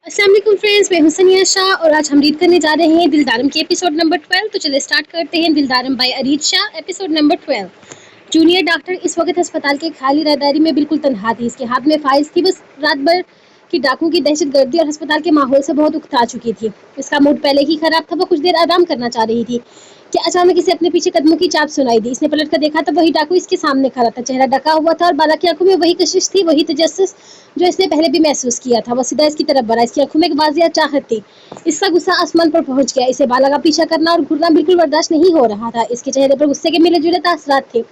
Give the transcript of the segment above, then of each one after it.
अस्सलाम वालेकुम फ्रेंड्स, मैं हूं सनिया शाह और आज हम रीड करने जा रहे हैं दिलदारम के एपिसोड नंबर 12। तो चलिए स्टार्ट करते हैं। Dildaram by Areej Shah, episode number 12। Junior doctor इस वक्त अस्पताल के खाली राहदारी में बिल्कुल तन्हा थी। इसके हाथ में फाइल्स थी। बस रात भर की डाकुओं की दहशतगर्दी और अस्पताल के माहौल से बहुत उकता चुकी थी। इसका मूड पहले ही खराब था। वो कुछ देर आराम करना चाह रही थी कि अचानक इसे अपने पीछे कदमों की चाप सुनाई दी। इसने पलट कर देखा तो वही डाकू इसके सामने खड़ा था। चेहरा ढका हुआ था और बाला की आंखों में वही कशिश थी, वही तजस्सुस जो इसने पहले भी महसूस किया था। वो सीधा इसकी तरफ बढ़ा। इसकी आंखों में एक वाजिया चाहत थी। इसका गुस्सा आसमान पर पहुंच गया। इसे बाला का पीछा करना और घूरना बिल्कुल बर्दाश्त नहीं हो रहा था। इसके चेहरे पर गुस्से के मिले जुले तासरात थे।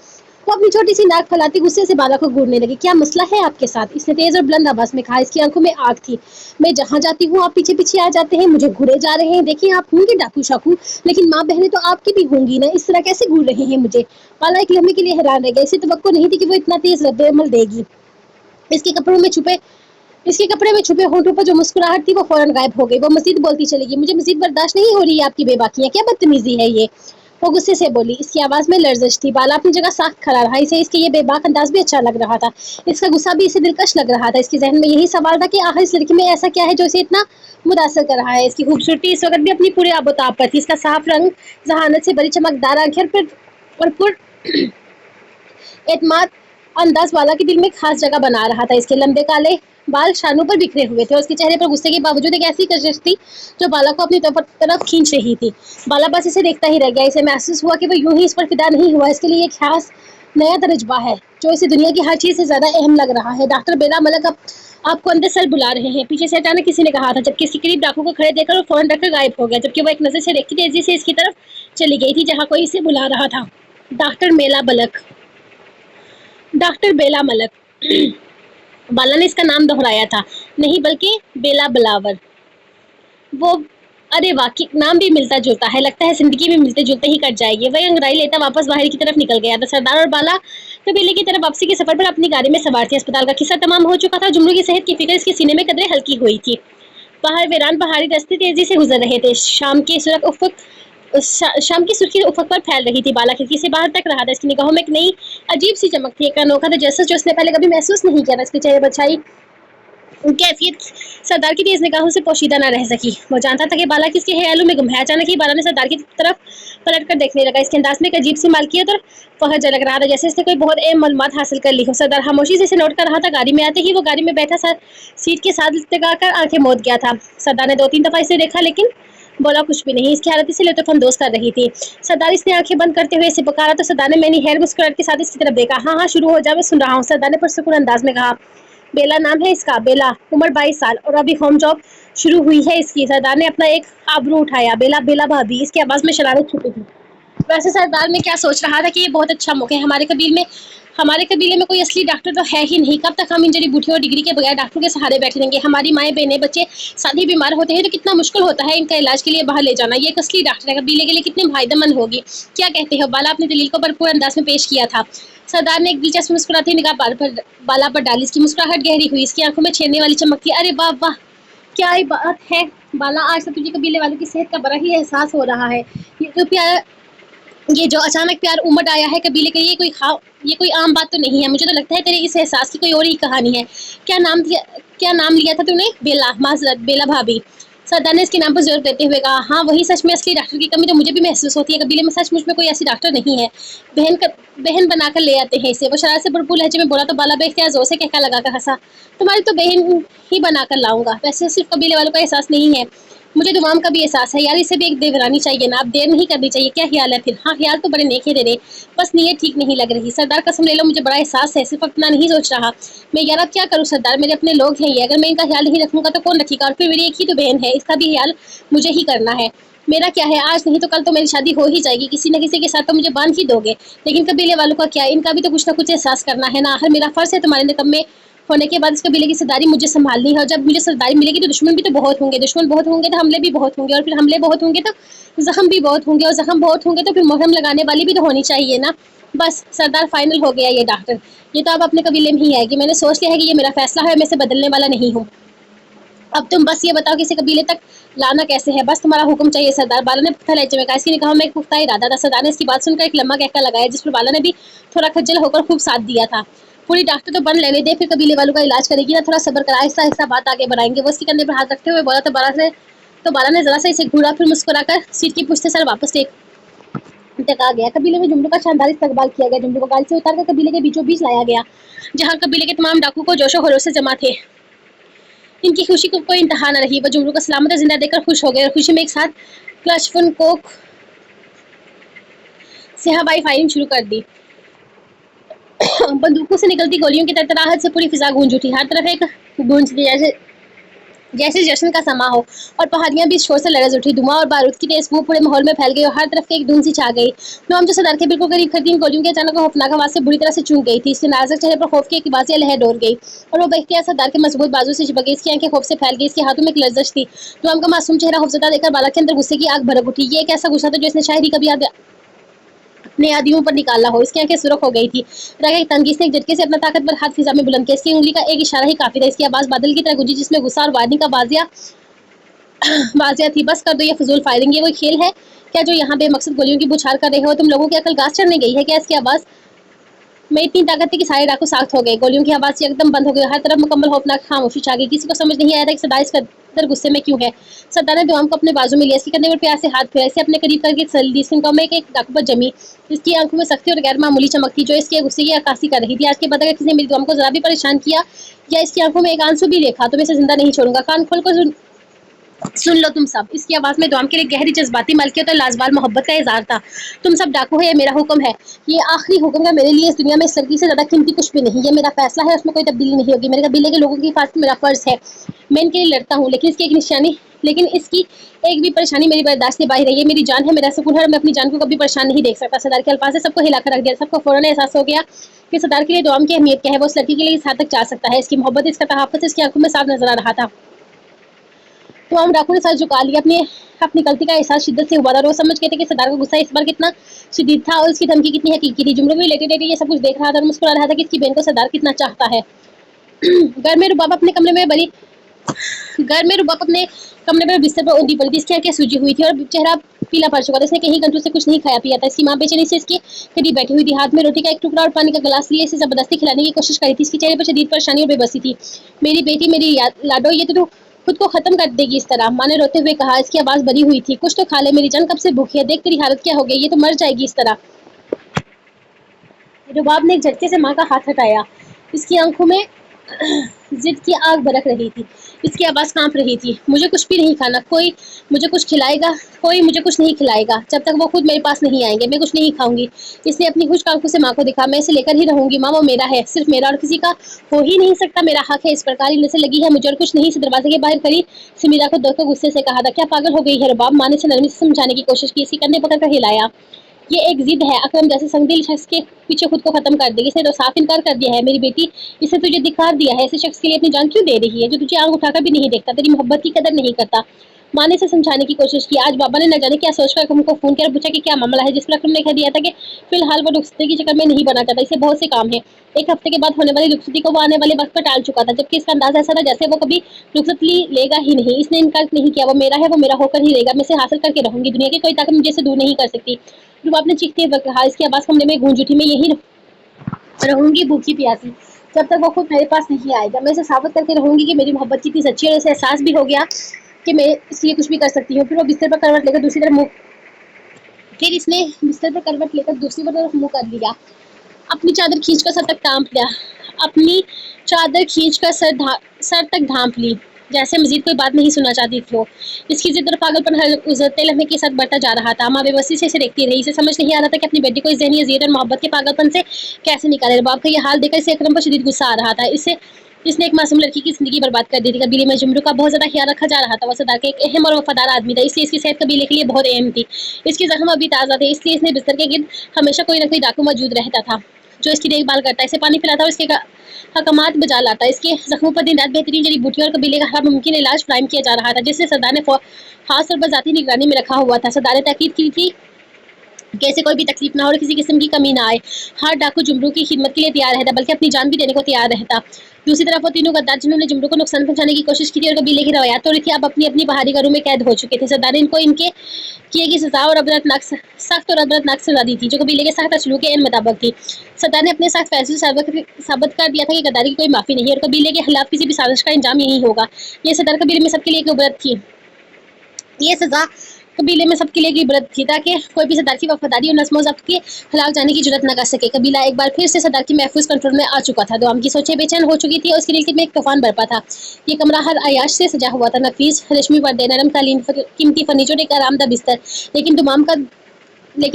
वो अपनी छोटी सी नाक फैलाती गुस्से से बाला को घूरने लगी। क्या मसला है आपके साथ? इसने तेज और बुलंद आवाज में कहा। इसकी आंखों में आग थी। मैं जहाँ जाती हूँ आप पीछे पीछे आ जाते हैं, मुझे घूरे जा रहे हैं। देखिए आप होंगे डाकू शाकू, लेकिन माँ बहनें तो आपकी भी होंगी ना। इस तरह कैसे घूर रहे हैं मुझे? बाला एक लम्हे के लिए हैरान रह गया। इसे तवक्को नहीं थी कि वो इतना तेज रद्द-ए-अमल देगी। इसके कपड़ों में छुपे इसके कपड़े में छुपे होंठों पर जो मुस्कुराहट थी वो फौरन गायब हो गई। वो मजीद बोलती चली गई। मुझे मजीद बर्दाश्त नहीं हो रही है आपकी बेबाकियां। क्या बदतमीजी है ये? वो गुस्से से बोली। इसकी आवाज में लर्जिश थी। बाला अपनी जगह साख्त खड़ा रहा। इसे इसके ये बेबाक अंदाज भी अच्छा लग रहा था। इसका गुस्सा भी इसे दिलकश लग रहा था। इसके जहन में यही सवाल था कि आखिर इस लड़की में ऐसा क्या है जो इसे इतना मुतासर कर रहा है। इसकी खूबसूरती इस वक्त भी अपनी पूरे आबोताब पर थी। इसका साफ रंग, जहानत से बड़ी चमकदार आंखें और एतमाद अंदाज वाला के दिल में खास जगह बना रहा था। इसके लंबे काले बाल शानों पर बिखरे हुए थे और उसके चेहरे पर गुस्से के बावजूद एक ऐसी कशिश थी जो बाला को अपनी तरफ खींच रही थी। बाला बस इसे देखता ही रह गया। इसे महसूस हुआ कि वो यूं ही इस पर फिदा नहीं हुआ। इसके लिए एक खास नया तजुर्बा है जो इसे दुनिया की हर चीज से ज्यादा अहम लग रहा है। डॉक्टर बेला मलक आपको अंदर सर बुला रहे हैं, पीछे से अचानक किसी ने कहा था। जबकि इसके करीब डाकू को खड़े देखकर वो फौरन डरकर गायब हो गया। जबकि वो एक नजर से देखती तेजी से इसकी तरफ चली गई थी जहाँ कोई इसे बुला रहा था। डॉक्टर मेला बलक, डॉक्टर बेला मलक। बाला ने इसका नाम दोहराया था, नहीं बल्कि बेला बलावर। वो अरे वाकई नाम भी मिलता जुलता है। लगता है जिंदगी भी मिलते जुलते ही कट जाएगी। वही अंगड़ाई लेता वापस बाहर की तरफ निकल गया था। सरदार और बाला कबीले की तरफ वापसी के सफर पर अपनी गाड़ी में सवार थे। अस्पताल का किस्सा तमाम हो चुका था। जुमरू की सेहत की फिक्र इसके सीने में कदरे हल्की हुई थी। बाहर वीरान पहाड़ी रास्ते तेजी से गुजर रहे थे। शाम की सुर्खी उफक पर फैल रही थी। बाला खिड़की से बाहर तक रहा था। इसकी निगाहों में एक नई अजीब सी चमक थी। एक अनोखा था जैसा जो उसने पहले कभी महसूस नहीं किया था। इसके चेहरे पर छाई कैफियत सरदार की तेज निगाहों से पोशीदा न रह सकी। वो जानता था कि बाला किसके ख्यालों में गुम है। अचानक ही बाला ने सरदार की तरफ पलट कर देखने लगा। इसके अंदाज में एक अजीब सी मालकियत और फखर झलक रहा था, जैसे इसने कोई बहुत अहम मालूमात हासिल कर ली हो। सरदार खामोशी से इसे नोट कर रहा था। गाड़ी में आते ही वो गाड़ी में बैठा सीट के साथ लगाकर आंखें मूंद गया था। सरदार ने 2-3 दफा इसे देखा लेकिन बोला कुछ भी नहीं। इसकी हालत इसे लुत्फानंदोज कर रही थी। सरदार इसने आंखें बंद करते हुए इसे पुकारा तो सरदार ने मैंने हैर मुस्कुराहट के साथ इसकी तरफ देखा। हाँ हाँ शुरू हो जा, मैं सुन रहा हूँ, सरदार ने पुरसुकून अंदाज में कहा। बेला नाम है इसका, बेला, उम्र 22 साल और अभी होम जॉब शुरू हुई है इसकी। सरदार ने अपना एक आबरू उठाया। बेला, बेला भाभी। इसकी आवाज में शरारत छुपी थी। वैसे सरदार में क्या सोच रहा था कि ये बहुत अच्छा मौका है। हमारे कबीले में कोई असली डॉक्टर तो है ही नहीं। कब तक हम इन जड़ी बूटियों और डिग्री के बगैर डॉक्टरों के सहारे बैठे रहेंगे? हमारी माएँ बहनें बच्चे साथ ही बीमार होते हैं तो कितना मुश्किल होता है इनका इलाज के लिए बाहर ले जाना। ये एक असली डॉक्टर है, कबीले के लिए कितनी फायदेमंद होगी। क्या कहते हो? बाला अपनी दलील को भरपूर अंदाज में पेश किया था। सरदार ने एक दिलचस्प मुस्कुराती निगाह बाला पर डाली। इसकी मुस्कुराहट गहरी हुई। इसकी आंखों में छेड़ने वाली चमक थी। अरे वाह वाह, क्या ही बात है बाला, आज तो तुझे कबीले वालों की सेहत का बड़ा ही एहसास हो रहा है। ये जो अचानक प्यार उमड़ आया है कबीले के, ये कोई आम बात तो नहीं है। मुझे तो लगता है तेरे इस एहसास की कोई और ही कहानी है। क्या नाम लिया था तूने? बेला, माजरत, बेला भाभी। सरदार ने इसके नाम पर जोर देते हुए कहा। हाँ वही, सच में असली डॉक्टर की कमी तो मुझे भी महसूस होती है। कबीले में सचमुच में कोई ऐसी डॉक्टर नहीं है। बहन बनाकर ले आते हैं इसे। वो शरारत से भरपूर लहजे में बोला तो बाला बेख्तियार जोर से कहका लगाकर हंसा। तुम्हारी तो बहन ही बनाकर लाऊंगा। वैसे सिर्फ कबीले वालों का एहसास नहीं है, मुझे दुमाम का भी एहसास है यार। इसे भी एक देवरानी चाहिए ना, अब देर नहीं करनी चाहिए। क्या ख्याल है फिर? हाँ ख्याल तो बड़े नेक है तेरे, बस नीयत ठीक नहीं लग रही। सरदार कसम ले लो मुझे बड़ा एहसास है, सिर्फ अपना नहीं सोच रहा मैं यार। अब क्या करूँ सरदार, मेरे अपने लोग हैं ये, अगर मैं इनका ख्याल नहीं रखूंगा तो कौन रखेगा? और फिर मेरी एक ही तो बहन है, इसका भी ख्याल मुझे ही करना है। मेरा क्या है, आज नहीं तो कल तो मेरी शादी हो ही जाएगी। किसी न किसी के साथ तो मुझे बांध ही दोगे। लेकिन कबीले वालों का क्या, इनका भी तो कुछ ना कुछ एहसास करना है ना। आखिर मेरा फर्ज है तुम्हारे निकम्मे होने के बाद इस कबीले की सरदारी मुझे संभालनी है। और जब मुझे सरदारी मिलेगी तो दुश्मन भी तो बहुत होंगे। दुश्मन बहुत होंगे तो हमले भी बहुत होंगे, और फिर हमले बहुत होंगे तो जख्म भी बहुत होंगे, और जख्म बहुत होंगे तो फिर मुहर्रम लगाने वाली भी तो होनी चाहिए ना। बस सरदार, फाइनल हो गया ये डॉक्टर, ये तो अब अपने कबीले में ही आएगी। मैंने सोच लिया है कि ये मेरा फैसला है, मैं इसे बदलने वाला नहीं हूँ। अब तुम बस ये बताओ कि इसे कबीले तक लाना कैसे है? बस तुम्हारा हुक्म चाहिए सरदार, बाला ने पुख्ता लहजे में कहा। इसकी निगाहों में एक पुख्ता इरादा था। सरदार ने इसकी बात सुनकर एक लम्हा कहका लगाया जिस पर बाला ने भी थोड़ा खज्जल होकर खूब साथ दिया था। पूरी डॉक्टर तो बन लेने दे, फिर कबीले वालों का इलाज करेगी ना, थोड़ा सब्र करा, आहिस्ता आहिस्ता बात आगे बढ़ाएंगे। वो उसके कंधे पर हाथ रखते हुए बोला तो बाला ने जरा सा इसे घूरा, फिर मुस्कुराकर सीट की पुश्त सर वापस टेका गया। कबीले में जुमरू का शानदार इस्तकबाल किया गया। जुमरू को गाड़ी से उतारकर कबीले के बीचों बीच लाया गया, जहाँ कबीले के तमाम डाकू को जोशो खरोश से जमा थे। इनकी खुशी को कोई इंतहा न रही। वो जुमरू को सलामत और जिंदा देखकर खुश हो गए और खुशी में एक साथ क्लचफुन कोक से हवाई फायरिंग शुरू कर दी। बंदूकों से निकलती गोलियों की तरतराहट से पूरी फिजा गूंज उठी। हर तरफ एक गूंज थी, जैसे जश्न का समा हो, और पहाड़ियां भी शोर से लरज उठी। धुआं और बारूद की तेज बू पूरे माहौल में फैल गई और हर तरफ एक धुंध सी छा गई। नोम जो सरदार के बिल्कुल करीब खड़ी गोलियों के अचानक खौफनाक आवाज से बुरी तरह से चूक गई थी। इसके नाजुक चेहरे पर खौफ की एक बाजियां लहर डोल गई और वो बख्तियार सरदार के मजबूत बाजू से चिपक गई। इसकी आंखें खौफ से फैल गई, इसके हाथों में एक लर्जिश थी। नोम का मासूम चेहरा खौफजदा देखकर बाला के अंदर गुस्से की आग भड़क उठी। ये एक ऐसा गुस्सा था जो इसने शायद ही कभी अपने आदियों पर निकाला हो। इसकी आंखें सुरख हो गई थी। तंगी ने एक झटके से अपना ताकतवर हाथ फिजा में बुलंद किया। इसकी उंगली का एक इशारा ही काफी था। इसकी आवाज बादल की तरह गूंजी, जिसमें गुस्सा और वार्निंग का बाजिया थी। बस कर दो ये फजूल फायरिंग, ये कोई खेल है क्या जो यहाँ बेमकसद गोलियों की बुछार कर रहे हो? तुम लोगों की अकल घास चढ़ने गई है क्या? इसकी आवाज में इतनी ताकत थी कि सारे डाकू साख्त हो गए। गोलियों की आवाज से एकदम बंद हो गई। हर तरफ मुकम्मल खौफनाक खामोशी छा गई। किसी को समझ नहीं आया था कि सरदार इस कदर गुस्से में क्यों है। सरदार ने दुआम को अपने बाजू में लिया, इसके कंधे पर प्यार से हाथ फेरा, इसे अपने करीब करके तसल्ली दी। इसकी में एक डाकू पर जमी। इसकी आंखों में सख्ती और गैर मामूली चमक थी जो इसके गुस्से की अक्कासी कर रही थी। आज के बाद अगर किसी ने मेरी दुआम को जरा भी परेशान किया या इसकी आंखों में एक आंसू भी देखा तो मैं इसे जिंदा नहीं छोड़ूंगा। कान खोल कर सुन लो तुम सब। इसकी आवाज में दुआम के लिए गहरी जज्बाती मलकियत और लाजवाल मोहब्बत का इजहार था। तुम सब डाकू है, ये मेरा हुक्म है। ये आखिरी हुक्म है मेरे लिए। इस दुनिया में इस लड़की से ज्यादा कीमती कुछ भी नहीं। ये मेरा फैसला है, उसमें कोई तब्दीली नहीं होगी। मेरे कबीले के लोगों की हिफाजत मेरा फर्ज है। मैं इनके लिए लड़ता हूँ, लेकिन इसकी एक भी परेशानी मेरी बर्दाश्त से बाहर है। ये मेरी जान है, मेरा सुकून है और मैं अपनी जान को कभी परेशान नहीं देख सकता। सरदार के अल्फाज से सबको हिलाकर रख दिया। सबको फौरन एहसास हो गया कि सरदार के लिए दुआम की अहमियत क्या है। वो उस लड़की के लिए इस हद तक जा सकता है। इसकी मोहब्बत, इसका तहफ़्फ़ुज़ इसकी आंखों में साफ नजर आ रहा था। तो हम डाकू ने सर झुका लिया। अपनी गलती का एहसास शिद्दत से हुआ था। वो समझ गए थे कि सरदार का गुस्सा इस बार कितना शदीद था और उसकी धमकी कितनी हकीकी थी। जुमरू भी लेटे लेटे ये सब कुछ देख रहा था और मुस्कुरा रहा था कि इसकी बहन को सरदार कितना चाहता है। घर में रुबाब अपने कमरे में बिस्तर पर ऊँधी पड़ी थी। इसकी आंखें सूजी हुई थी और चेहरा पीला पड़ चुका था। इसने कहीं घंटों से कुछ नहीं खाया पिया था। इसकी माँ बेचैनी से इसके करीब बैठी हुई थी। हाथ में रोटी का एक टुकड़ा और पानी का गिलास लिए इसे जबरदस्ती खिलाने की कोशिश करी थी। इसके चेहरे पर शदीद परेशानी और बेबसी थी। मेरी बेटी, मेरी लाडो, ये तो खुद को खत्म कर देगी इस तरह, माँ ने रोते हुए कहा। इसकी आवाज बनी हुई थी। कुछ तो खा ले, मेरी जान कब से भूखी है। देख तेरी हालत क्या हो गई, ये तो मर जाएगी इस तरह। रुबाब ने एक झटके से माँ का हाथ हटाया। इसकी आंखों में जिद की आग बरक रही थी। इसकी आवाज कांप रही थी। मुझे कुछ भी नहीं खाना। कोई मुझे कुछ नहीं खिलाएगा जब तक वो खुद मेरे पास नहीं आएंगे। मैं कुछ नहीं खाऊंगी। इसने अपनी खुश्क आंखों से माँ को दिखा। मैं इसे लेकर ही रहूंगी माँ, वो मेरा है, सिर्फ मेरा, और किसी का हो ही नहीं सकता। मेरा हक है। इस प्रकार ही नजर लगी है मुझे और कुछ नहीं। इस दरवाजे के बाहर खड़ी समीरा को देखकर गुस्से से कहा था, क्या पागल हो गई है रुबाब? माँ ने इसे नरमी से समझाने की कोशिश की। इसकी कंधे पकड़ कर हिलाया। ये एक जिद है, अकरम जैसे संगदिल शख्स के पीछे खुद को खत्म कर देगी। इसने तो साफ इनकार कर दिया है। मेरी बेटी, इसने तुझे धिक्कार दिया है। ऐसे शख्स के लिए अपनी जान क्यों दे रही है जो तुझे आंख उठाकर भी नहीं देखता, तेरी मोहब्बत की कदर नहीं करता। माँ ने इसे समझाने की कोशिश की। आज बाबा ने न जाने क्या सोचकर अकरम को फोन किया और पूछा कि क्या मामला है, जिस पर अकरम ने कह दिया था कि फिलहाल वो रुखसती के चक्कर में नहीं बना चाहता, इसे बहुत से काम है। एक हफ्ते के बाद होने वाली रुखसती को वो आने वाले वक्त पर टाल चुका था, जबकि इसका अंदाजा ऐसा था जैसे वो कभी रुखसती लेगा ही नहीं। इसने इनकार नहीं किया। वो मेरा है, वो मेरा होकर ही रहेगा। मैं इसे हासिल करके रहूंगी। दुनिया की कोई ताकत मुझे से दूर नहीं कर सकती। रुबाब ने चीखते हुए कहा। इसकी आवाज कमरे में गूंज उठी। मैं यही रहूंगी भूखी प्यासी जब तक वो खुद मेरे पास नहीं आएगा। मैं इसे साबित करके रहूंगी कि मेरी मोहब्बत कितनी सच्ची है और इसे एहसास भी हो गया कि मैं इसके लिए कुछ भी कर सकती हूँ। फिर वो बिस्तर पर करवट लेकर दूसरी तरफ मुंह कर लिया। अपनी चादर खींचकर सर तक ढांप लिया। अपनी चादर खींचकर सर तक ढांप ली, जैसे मजीद कोई बात नहीं सुनना चाहती थी वो। इसकी जिद और पागलपन हर गुजरते लम्हे के साथ बढ़ता जा रहा था। माँ बेबसी से इसे देखती रही। इसे समझ नहीं आ रहा था कि अपनी बेटी को इस ज़हनी अज़ियत और मोहब्बत के पागलपन से कैसे निकाले। रुबाब का ये हाल देखकर इसे अकरम पर शदीद गुस्सा आ रहा था। इसने एक मासूम लड़की की जिंदगी बर्बाद कर दी थी। कबीले में जुमरू का बहुत ज्यादा ख्याल रखा जा रहा था। वो सरदार का एक अहम और वफादार आदमी था, इसलिए इसकी सेहत कबीले के लिए बहुत अहम थी। इसके जख्म अभी ताज़ा थे, इसलिए इसने बिस्तर के गिर्द हमेशा कोई ना कोई डाकू मौजूद रहता था जो इसकी देखभाल करता, इसे पानी पिलाता और इसके हकमात बजा लाता। इसके जख्मों पर दिन रात बेहतरीन जड़ी बूटियों और कबीले का हर मुमकिन इलाज फराहम किया जा रहा था, जिससे सरदार ने खास तौर पर जाती निगरानी में रखा हुआ था। सरदार ने ताकीद की थी कैसे कोई भी तकलीफ ना हो और किसी किस्म की कमी ना आए। हर डाकू जुमरू की खिदमत के लिए तैयार रहता, बल्कि अपनी जान भी देने को तैयार रहता। दूसरी तरफ वो तीनों गद्दार जिन्होंने जुमरू को नुकसान पहुंचाने की कोशिश की थी और कबीले की रवायत तोड़ी थी, अब अपनी अपनी बाहरी घरों में कैद हो चुके थे। सरदार ने इनको इनके किए की सजा और सख्त और अबरतनाक सजा दी थी, जो कबीले के सख्त असलूब के मुताबिक थी। सरदार ने अपने सख्त फैसले साबित कर दिया था कि गद्दारी की कोई माफी नहीं और कबीले के खिलाफ किसी भी साजिश का अंजाम यही होगा। ये सरदार कबीले में सबके लिए एक इबरत थी। ये सजा कबीले में सबके लिए एक इबरत थी, ताकि कोई भी सरदार की वफादारी और नस्म ज़ब्त के खिलाफ जाने की जुर्रत न कर सके। कबीला एक बार फिर से सरदार की महफूज कंट्रोल में आ चुका था। दुआम की सोचें बेचैन हो चुकी थी और उसके दिल में एक तूफान बरपा था। ये कमरा हर अयाश से सजा हुआ था, नफीस रेशमी पर्दे, नरम कालीन, कीमती फर्नीचर, एक आरामदा बिस्तर। लेकिन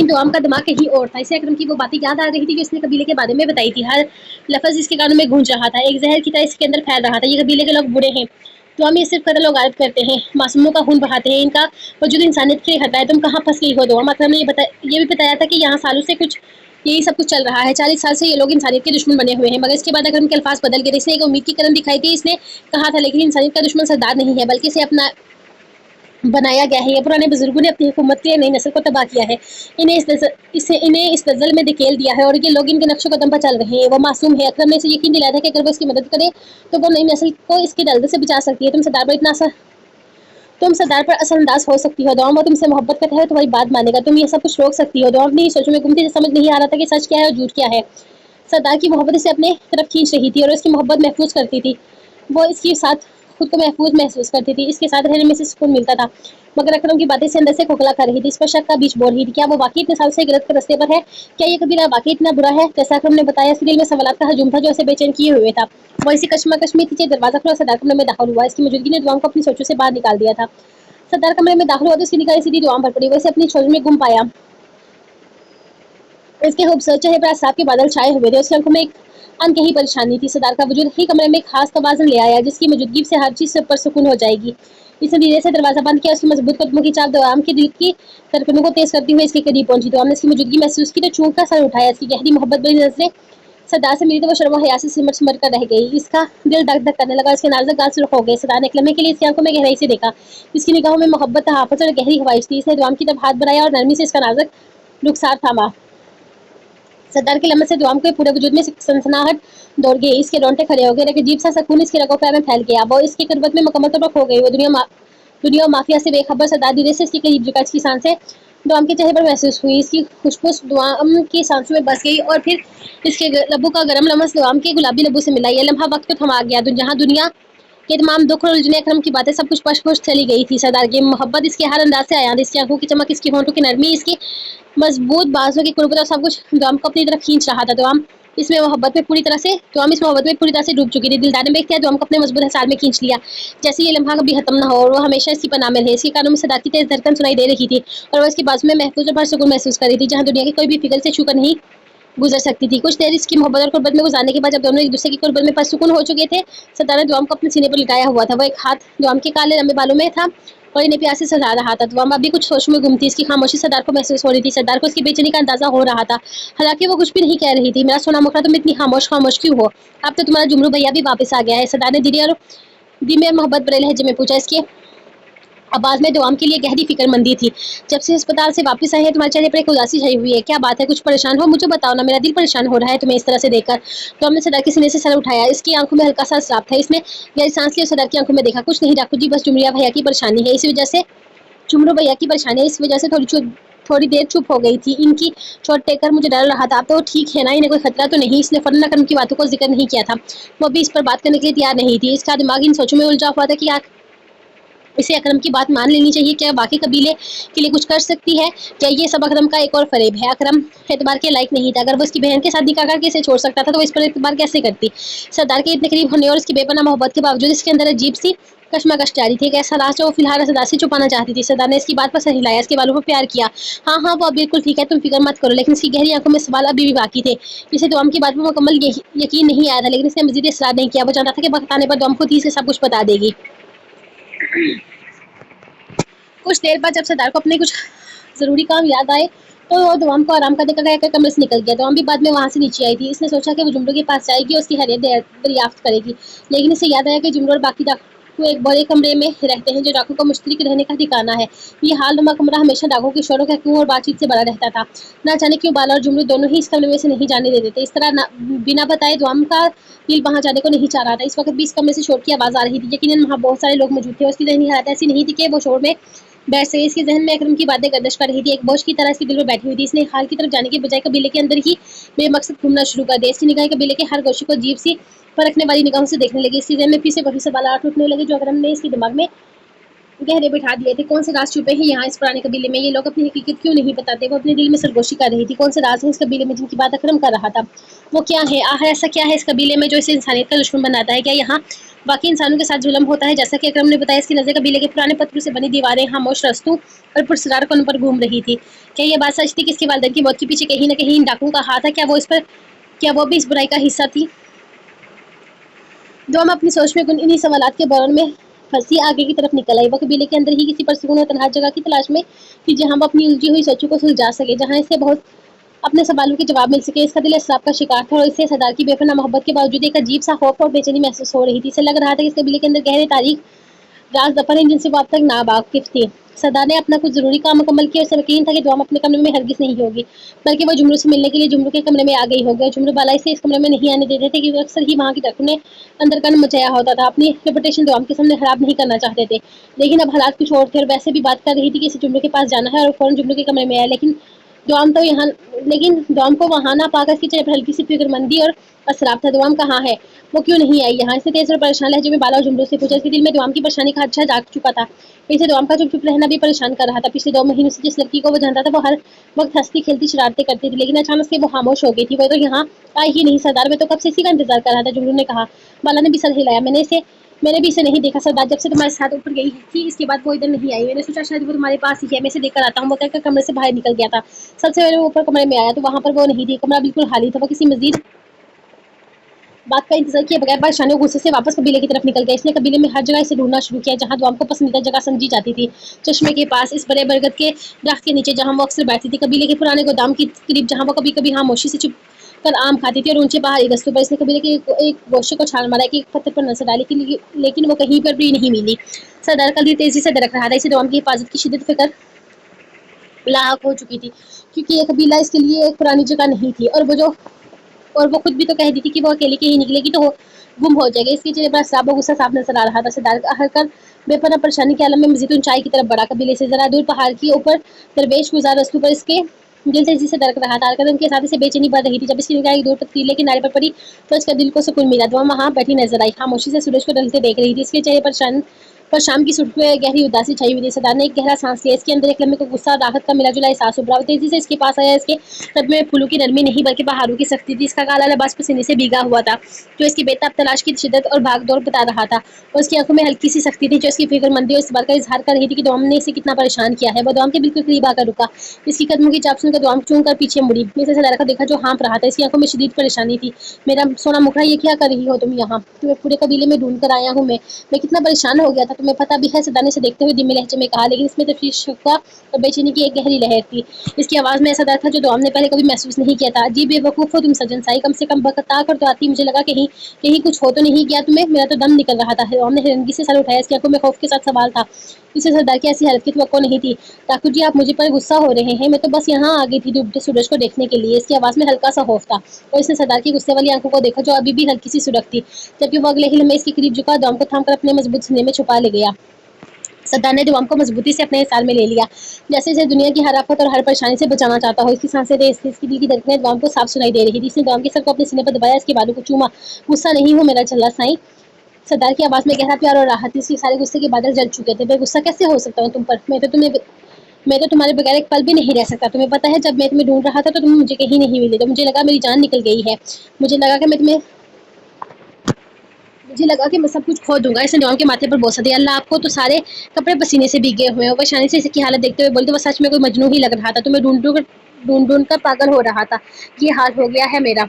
दुआम का दिमाग कहीं और था। इसे अकरम की वो बातें याद आ रही थी जो इसने कबीले के बारे में बताई थी। हर लफ्ज इसके कानों में गूंज रहा था, एक जहर की तरह इसके अंदर फैल रहा था। ये कबीले के लोग बुरे हैं, दुआम ये सिर्फ कत्ल गारत करते हैं, मासूमों का खून बहाते हैं, इनका वजूद इंसानियत के लिए खतरा है। तुम कहाँ फंस गई हो दुआम? अकरम ने ये भी बताया था कि यहाँ सालों से यही सब कुछ चल रहा है। 40 साल से ये लोग इंसानियत के दुश्मन बने हुए हैं। मगर इसके बाद अकरम के अल्फाज बदल गए। इसने एक उम्मीद की किरण दिखाई थी। इसने कहा था, लेकिन इंसानियत का दुश्मन सरदार नहीं है, बल्कि इसे अपना बनाया गया है। ये पुराने बुजुर्गों ने अपनी हुकूमत के लिए नई नस्ल को तबाह किया है, इन्हें इस दलदल में धकेल दिया है और ये लोग इनके नक्शे कदम पर चल रहे हैं। वो मासूम है। अकरम ने इसे यकीन दिलाया था कि अगर वो इसकी मदद करे तो वो नई नस्ल को इसके दलदल से बचा सकती है। तुम सरदार पर असरअंदाज हो सकती हो दुआम, वो तुमसे मोहब्बत करता है, तुम्हारी बात मानेगा, तुम ये सब कुछ रोक सकती हो। दुआम अपनी सोचों में गुम थी, समझ नहीं आ रहा था कि सच क्या है और झूठ क्या है। सरदार की मोहब्बत इसे अपने तरफ खींच रही थी और उसकी मोहब्बत महफूज करती थी। वो इसके साथ खुद को महफूज महसूस करती थी, इसके साथ रहने में से सुकून मिलता था। मगर अकरम की बातें से अंदर से खोखला कर रही थी। इस पर शक का बीज बो रही थी। क्या वो वाकई इतने साल से गलत के रास्ते पर है? क्या ये कबीला वाकई इतना बुरा है जैसा अकरम ने बताया? इसके दिल में सवालात का हजूम था जो उसे बेचैन किए हुए था। वो इसी कश्मकश में थी। दरवाजा खुला, सरदार कमरे में दाखिल हुआ। इसकी मौजूदगी ने दुआम को अपनी सोचों से बाहर निकाल दिया था। सरदार कमरे में दाखिल हुआ तो उसकी निगाहें सीधी दुआम पर पड़ी। वो इसे अपनी सोच में गुम पाया। इसके खूबसूरत चेहरे पर एहसास के बादल छाए हुए थे। उसकी आंखों में एक अनकही परेशानी थी। सरदार का वजूद ही कमरे में एक खास तवाज़ुन ले आया, जिसकी मौजूदगी से हर चीज़ से ऊपर सुकून हो जाएगी। इसने धीरे से दरवाज़ा बंद किया। उसकी मजबूत कदमों की चाल दुआम के दिल की धड़कनों को तेज करती हुई इसके करीब पहुंची। दुआम ने इसकी मौजूदगी महसूस की तो चौंक कर सर उठाया। इसकी गहरी मोहब्बत भरी नजरें सरदार से मिली तो वो शर्म और हया से सिमट सिमट कर रह गई। इसका दिल धक धक करने लगा। इसके नाजुक गाल सुर्ख हो गए। सरदार ने एक लम्हे के लिए इसकी आंखों में गहराई से देखा। इसकी निगाहों में मोहब्बत, तहाफुज़ और गहरी ख्वाहिश थी। इसने दुआम की तरफ हाथ बढ़ाया और नरमी से इसका नाजुक रुखसार थामा। सरदार की लम्हे से दुआम के पूरे वजूद में सनसनाहट दौड़ गई। इसके रोंगटे खड़े हो गए। एक अजीब सा सुकून इसके रगों पैर में फैल गया। वो इसकी कुर्बत में मुकम्मल तौर पर खो गई। वो दुनिया और माफिया से बेखबर। सरदार धीरे से इसके करीब झुका। इसकी सांसें दुआम के चेहरे पर महसूस हुई। इसकी खुशबू दुआम की सांसों में बस गई और फिर इसके लबों का गर्म लमस दुआम के गुलाबी लबों से मिला। यह लम्हा वक्त को थमा गया, जहाँ दुनिया के तमाम दुख और उलझने अकरम की बातें सब कुछ पश चली गई थी। सरदार की मोहब्बत इसके हर अंदाज से आया। इसकी आंखों की चमक, इसकी होंठों की नरमी, इसकी मजबूत बाजों की कुर्बत और सब कुछ दुआम को अपनी तरफ खींच रहा था। दुआम इस मोहब्बत में पूरी तरह से डूब चुकी थी। दिलदार ने देखते दुआम को अपने मजबूत हिसार में खींच लिया, जैसे ये लम्हा कभी खत्म न हो और वो हमेशा इसकी पनाह में रहे। इसके कानों में सरदार की तेज धड़कन सुनाई दे रही थी और वो इसकी बाजू में महफूज और भरसुकून महसूस कर रही थी, जहाँ दुनिया की कोई भी फिक्र से छूकर नहीं गुजर सकती थी। कुछ देर इसकी मोहब्बत और कुर्बत में गुजारने के बाद जब दोनों एक दूसरे की कुर्बत में परसुकून हो चुके थे, सरदार ने दुआम को अपने सीने पर लिटाया हुआ था। वो एक हाथ दुआम के काले लंबे बालों में था और इन्हें प्यार से सजा रहा था। दुआम अभी कुछ सोच में गुम थी। इसकी खामोशी सरदार को महसूस हो रही थी। सरदार को इसकी बेचैनी का अंदाजा हो रहा था, हालांकि वो कुछ भी नहीं कह रही थी। मेरा सोना मुखड़ा, तुम इतनी खामोश क्यों हो? अब तो तुम्हारा जुमरू भैया भी वापस आ गया है, सरदार ने धीमे और मोहब्बत भरे लहजे में पूछा। इसके आवाज में दुआम के लिए गहरी फिक्रमंदी थी। जब से अस्पताल से वापस आए हैं तुम्हारे चेहरे पर एक उदासी छाई हुई है, क्या बात है? कुछ परेशान हो? मुझे बताओ ना, मेरा दिल परेशान हो रहा है तुम्हें इस तरह से देखकर। दुआम ने सरदार के सीने से सर उठाया। इसकी आंखों में हल्का सा श्राप था। इसने गहरी सांस ली और सरदार की आंखों में देखा। कुछ नहीं डाकू जी, बस जुमरिया भैया की परेशानी है, इस वजह से जुमरू भैया की परेशानी है, इस वजह से थोड़ी देर चुप हो गई थी। इनकी चोट देखकर मुझे डर रहा था। अब तो ठीक है ना? इन्हें कोई खतरा तो नहीं? इसने फौरन अकरम की बातों को जिक्र नहीं किया था। वो भी इस पर बात करने के लिए तैयार नहीं थी। इसका दिमाग इन सोचों में उलझा हुआ था कि इसे अकरम की बात मान लेनी चाहिए। क्या बाकी कबीले के लिए कुछ कर सकती है? क्या ये सब अकरम का एक और फरेब है? अकरम एतबार के लायक नहीं था। अगर वो इसकी बहन के साथ निकाह करके इसे छोड़ सकता था तो वो इस पर एतबार कैसे करती? सरदार के इतने करीब होने और इसकी बेपनाह मोहब्बत के बावजूद इसके अंदर अजीब सी कश्मकश जारी थी। एक ऐसा राज जो वो फिलहाल सरदार से छुपाना चाहती थी। सरदार ने इसकी बात पर सर हिलाया, इसके बालों पर प्यार किया। हाँ, वो अब बिल्कुल ठीक है, तुम फिक्र मत करो। लेकिन इसकी गहरी आंखों में सवाल अभी भी बाकी थे। इसे दुआम की बात पर मुकम्मल यकीन नहीं आया था, लेकिन इसने मजीद इसरार नहीं किया। वो जानता था कि वक्त आने पर दुआम खुद ही से सब कुछ बता देगी। कुछ देर बाद जब सरदार को अपने कुछ ज़रूरी काम याद आए तो वो दुआम को आराम करने का कहकर कमरे से निकल गया। दुआम भी बाद में वहाँ से नीचे आई थी। इसने सोचा कि वो जुमरू के पास जाएगी और उसकी हैरियत दरियाफ्त करेगी, लेकिन इसे याद आया कि जुमरू और बाकी डाकू एक बड़े कमरे में रहते हैं जो डाकू का मुश्तरक रहने का ठिकाना है। ये हालनुमा कमरा हमेशा डाकू के शोरों कहकू और बातचीत से भरा रहता था। ना जाने क्यों बाला और जुमरू दोनों ही इस कमरे में से नहीं जाने देते थे। इस तरह बिना बताए दुआम का दिल वहां जाने को नहीं चाह रहा था। इस वक्त भी इस कमरे से शोर की आवाज आ रही थी। यकीनन वहां बहुत सारे लोग मौजूद थे। उसकी जहनी हालत ऐसी नहीं थी कि वो शोर में बैठ सके। इसके जहन में अकरम की बातें गर्दिश कर रही थी, एक बोझ की तरह इसके दिल में बैठी हुई थी। इसने हाल की तरफ जाने के बजाय कबीले के अंदर ही बेमकसद घूमना शुरू कर दिया। इसकी निगाहें कबीले के हर गोशे को अजीब सी परखने वाली निगाहों से देखने लगी। इसके जहन में फिर से वही सवालात उठने लगे जो अकरम ने इसके दिमाग में गहरे बिठा दिए थे। कौन से राज छुपे हैं यहाँ इस पुराने कबीले में? ये लोग अपनी हकीकत क्यों नहीं बताते? वो अपने दिल में सरगोशी कर रही थी। कौन से राज है इस कबीले में जिनकी बात अकरम कर रहा था? वो क्या है? आखिर ऐसा क्या है इस कबीले में जो इसे इंसानियत का दुश्मन बनाता है? क्या यहाँ बाकी इंसानों के साथ जुल्म होता है? जैसा कि अकरम ने बताया, इसकी नजर कबीले के पुराने पत्थरों से बनी दीवारें, खामोश रस्तों और पुरस्कार कोनों पर घूम रही थी। क्या ये बात सच थी कि इसके वालिदैन की मौत के पीछे कहीं न कहीं इन डाकुओं का हाथ है? क्या वो भी इस बुराई का हिस्सा थी? जो हम अपनी सोच में इन्हीं सवालात के बारे में फंसी आगे की तरफ निकल आई। वो कबीले के अंदर ही किसी परसकून और तन्हा जगह की तलाश में थी जहां वो अपनी उलझी हुई सोचों को सुलझा सके, जहां इसे बहुत अपने सवालों के जवाब मिल सके। इसका दिल इसराब का शिकार था और इसे सरदार की बेपनाह मोहब्बत के बावजूद एक अजीब सा खौफ और बेचैनी महसूस हो रही थी। इसे लग रहा था कि इस कबीले के अंदर गहरे तारीख राज दफन है जिनसे वो अब तक नावाकिफ थी। सरदार ने अपना कुछ जरूरी काम मुकम्मल किया और उसे यकीन था कि दुआम अपने कमरे में हरगिज नहीं होगी, बल्कि वो जुमरू से मिलने के लिए जुमरू के कमरे में आ गई होगी। जुमरू बालाई से इस कमरे में नहीं आने देते थे क्योंकि अक्सर ही वहाँ की डॉक्टर ने अंदर कन मचाया होता था। अपनी रेपुटेशन दुआम के सामने खराब नहीं करना चाहते थे, लेकिन अब हालात कुछ और थे और वैसे भी बात कर रही थी कि इसे जुमरू के पास जाना है और फौरन जुमरू के कमरे में आया। लेकिन दुआम को वहाँ ना पाकर इसके चेहरे पर हल्की सी फिक्रमंदी और असराब था। दुआम कहाँ है? वो क्यों नहीं आई यहाँ? इसने तेज और परेशान लहजे में बाला और जुमरू से पूछा। इसके दिल में दुआम की परेशानी का अच्छा जाग चुका था। इसे दुआम का चुप चुप रहना भी परेशान कर रहा था। पिछले 2 महीनों से जिस लड़की को वो जानता था वो हर वक्त हंसती खेलती शरारतें करती थी, लेकिन अचानक से वो खामोश हो गई थी। वो तो यहाँ आई ही नहीं। सरदार, मैं तो कब से इसी का इंतजार कर रहा था, जुमरू ने कहा। बाला ने भी सर हिलाया। मैंने भी इसे नहीं देखा सरदार। जब से तुम्हारे साथ ऊपर गई थी इसके बाद वो इधर नहीं आई। मैंने सोचा शायद वो तुम्हारे पास ही है, मैं इसे देखकर आता हूँ। वो कहकर कमरे से बाहर निकल गया था। सबसे पहले वो ऊपर कमरे में आया तो वहाँ पर वो नहीं थी। कमरा बिल्कुल खाली था। वो किसी मजीद बात का इंतजार किए बगैर परेशानी और गुस्से से वापस कबीले की तरफ निकल गया। इसने कबीले में हर जगह इसे ढूंढना शुरू किया जहां दुआम को पसंदीदा जगह समझी जाती थी। चश्मे के पास, इस बड़े बरगद के दरख्त के नीचे जहां वो अक्सर बैठती थी, कबीले के पुराने गोदाम के करीब जहां वो कभी कभी खामोशी से चुप कर आम खाती थी, और ऊंचे पहाड़ी रस्तों पर। इसने कबीले के एक गोशे को छाल मारा, एक पत्थर पर नजर डाली लेकिन वो कहीं पर भी नहीं मिली। सरदार का दिल तेजी से धड़क रहा था। इसे दुआम की हिफाजत की शिद्दत फिक्र लाहक हो चुकी थी क्योंकि ये कबीला इसके लिए एक पुरानी जगह नहीं थी, और वो खुद भी तो कह दी थी कि वो अकेले की ही निकलेगी तो गुम हो जाएगी। इसके चेहरे पर साफ गुस्सा साफ नजर आ रहा था। सरदार का हरकर बेपनाह परेशानी के आलम में मजीद ऊंचाई की तरफ बढ़ा। कबीले से जरा दूर पहाड़ के ऊपर दरवेश गुजार रस्तों पर इसके दिल तेजी से धड़क रहा था। कदम के साथ इसे बेचैनी बढ़ रही थी। जब इसकी निगाह एक दूर पथरीले किनारे पर पड़ी तो इसका दिल को सुकून मिला। दुआ वहां बैठी नजर आई, खामोशी से सूरज को ढलते देख रही थी। इसके चेहरे पर शाम की सुर्ख में गहरी उदासी छाई हुई थी। सरदार ने एक गहरा सांस लिया। इसके अंदर एक लम्हे को गुस्सा और राहत का मिला जुला एहसास उभरा। वो तेजी से इसके पास आया। इसके कदम में फूलों की नरमी नहीं बल्कि बहारों की सख्ती थी। इसका काला लिबास पसीने से भीगा हुआ था जो इसकी बेताब तलाश की शिद्दत और भागदौड़ बता रहा था, और उसकी आंखों में हल्की सी सख्ती थी जो इसकी फिक्रमंदी और इस बात का इजहार कर रही थी कि दुआम ने इसे कितना परेशान किया है। वो दुआम के बिल्कुल करीब आकर रुका। इसकी कदमों की चाप सुनकर दुआम चूम कर पीछे मुड़ी। इसे सरदार को देखा जो हाँफ रहा था। इसकी आंखों में शदीद परेशानी थी। मेरा सोना मुखड़ा, ये क्या कर रही हो तुम यहाँ? तुम्हें पूरे कबीले में ढूंढ कर आया हूँ मैं कितना परेशान हो गया था, तुम्हें पता भी है? सरदार ने इसे देखते हुए धीमे लहजे में कहा, लेकिन इसमें तशवीश और बेचैनी की एक गहरी लहर थी। इसकी आवाज में ऐसा डर था जो दुआम ने पहले कभी महसूस नहीं किया था। अजीब बेवकूफ हो तुम सजन साई, कम से कम बता कर तो आती। मुझे लगा कहीं कहीं कुछ हो तो नहीं गया तुम्हें? मेरा तो दम निकल रहा था। दुआम ने हिरनगी से सर उठाया। इसकी आंखों में खौफ के साथ सवाल था। इसे सरदार की ऐसी हालत की तवक्को नहीं थी। ठाकुर जी, आप मुझे पर गुस्सा हो रहे हैं? मैं तो बस यहाँ आ गई थी डूबते सूरज को देखने के लिए। इसकी आवाज में हल्का सा खौफ था और इसने सरदार की गुस्से वाली आंखों को देखा जो अभी भी हल्की सी सुरख थी। जबकि वो अगले ही लम्हे इसके करीब झुका, दुआम को थाम कर अपने मजबूत सीने में छुपा ले गया। सरदार ने दुआम को मजबूती से अपने हिसार में ले लिया, जैसे इसे दुनिया की हर आफत और हर परेशानी से बचाना चाहता हो। इसकी सांसें तेज थी। इसकी दिल की धड़कनें दुआम को साफ सुनाई दे रही थी। इसने दुआम के सर को अपने सीने पर दबाया, इसके बालों को चूमा। गुस्सा नहीं हो मेरा चल्ला साईं। सरदार की आवाज में गहरा प्यार और राहत थी। इसके सारे गुस्से के बादल जल चुके थे। मैं गुस्सा कैसे हो सकता हूँ तुम पर? मैं तो तुम्हारे बगैर एक पल भी नहीं रह सकता। तुम्हें पता है, जब मैं तुम्हें ढूंढ रहा था तो तुम मुझे कहीं नहीं मिले, तो मुझे लगा कि मैं सब कुछ खो दूंगा। इसने दुआम के माथे पर बोसा दिया। अल्लाह, आपको तो सारे कपड़े पसीने से भीगे हुए हैं। वो शानी से इसकी हालत देखते हुए बोलते, वो सच में कोई मजनू ही लग रहा था। तुम्हें ढूंढ कर पागल हो रहा था। ये हाल हो गया है मेरा।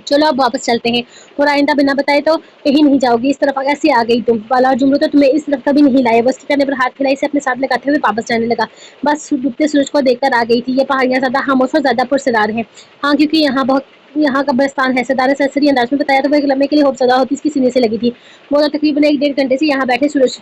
चलो अब वापस चलते हैं, और आइंदा बिना बताए तो कहीं नहीं जाओगी। इस तरफ कैसे आ गई तुम? बाला और जुमरू तो तुम्हें इस तरफ कभी नहीं लाए। वो उसके करने पर हाथ खिलाई से अपने साथ लगाते हुए वापस जाने लगा। बस डूबते सूरज को देखकर आ गई थी। ये पहाड़ियां ज्यादा खामोश और ज्यादा पुरसरार हैं। हाँ, क्योंकि यहाँ बहुत यहाँ कब्रिस्तान है। सरदार ने सरसरी अंदाज में बताया तो वो एक लम्हे के लिए खौफजदा होती इसकी सीने से लगी थी। वो तो तकरीबन 1-1.5 घंटे से यहाँ बैठे सूरज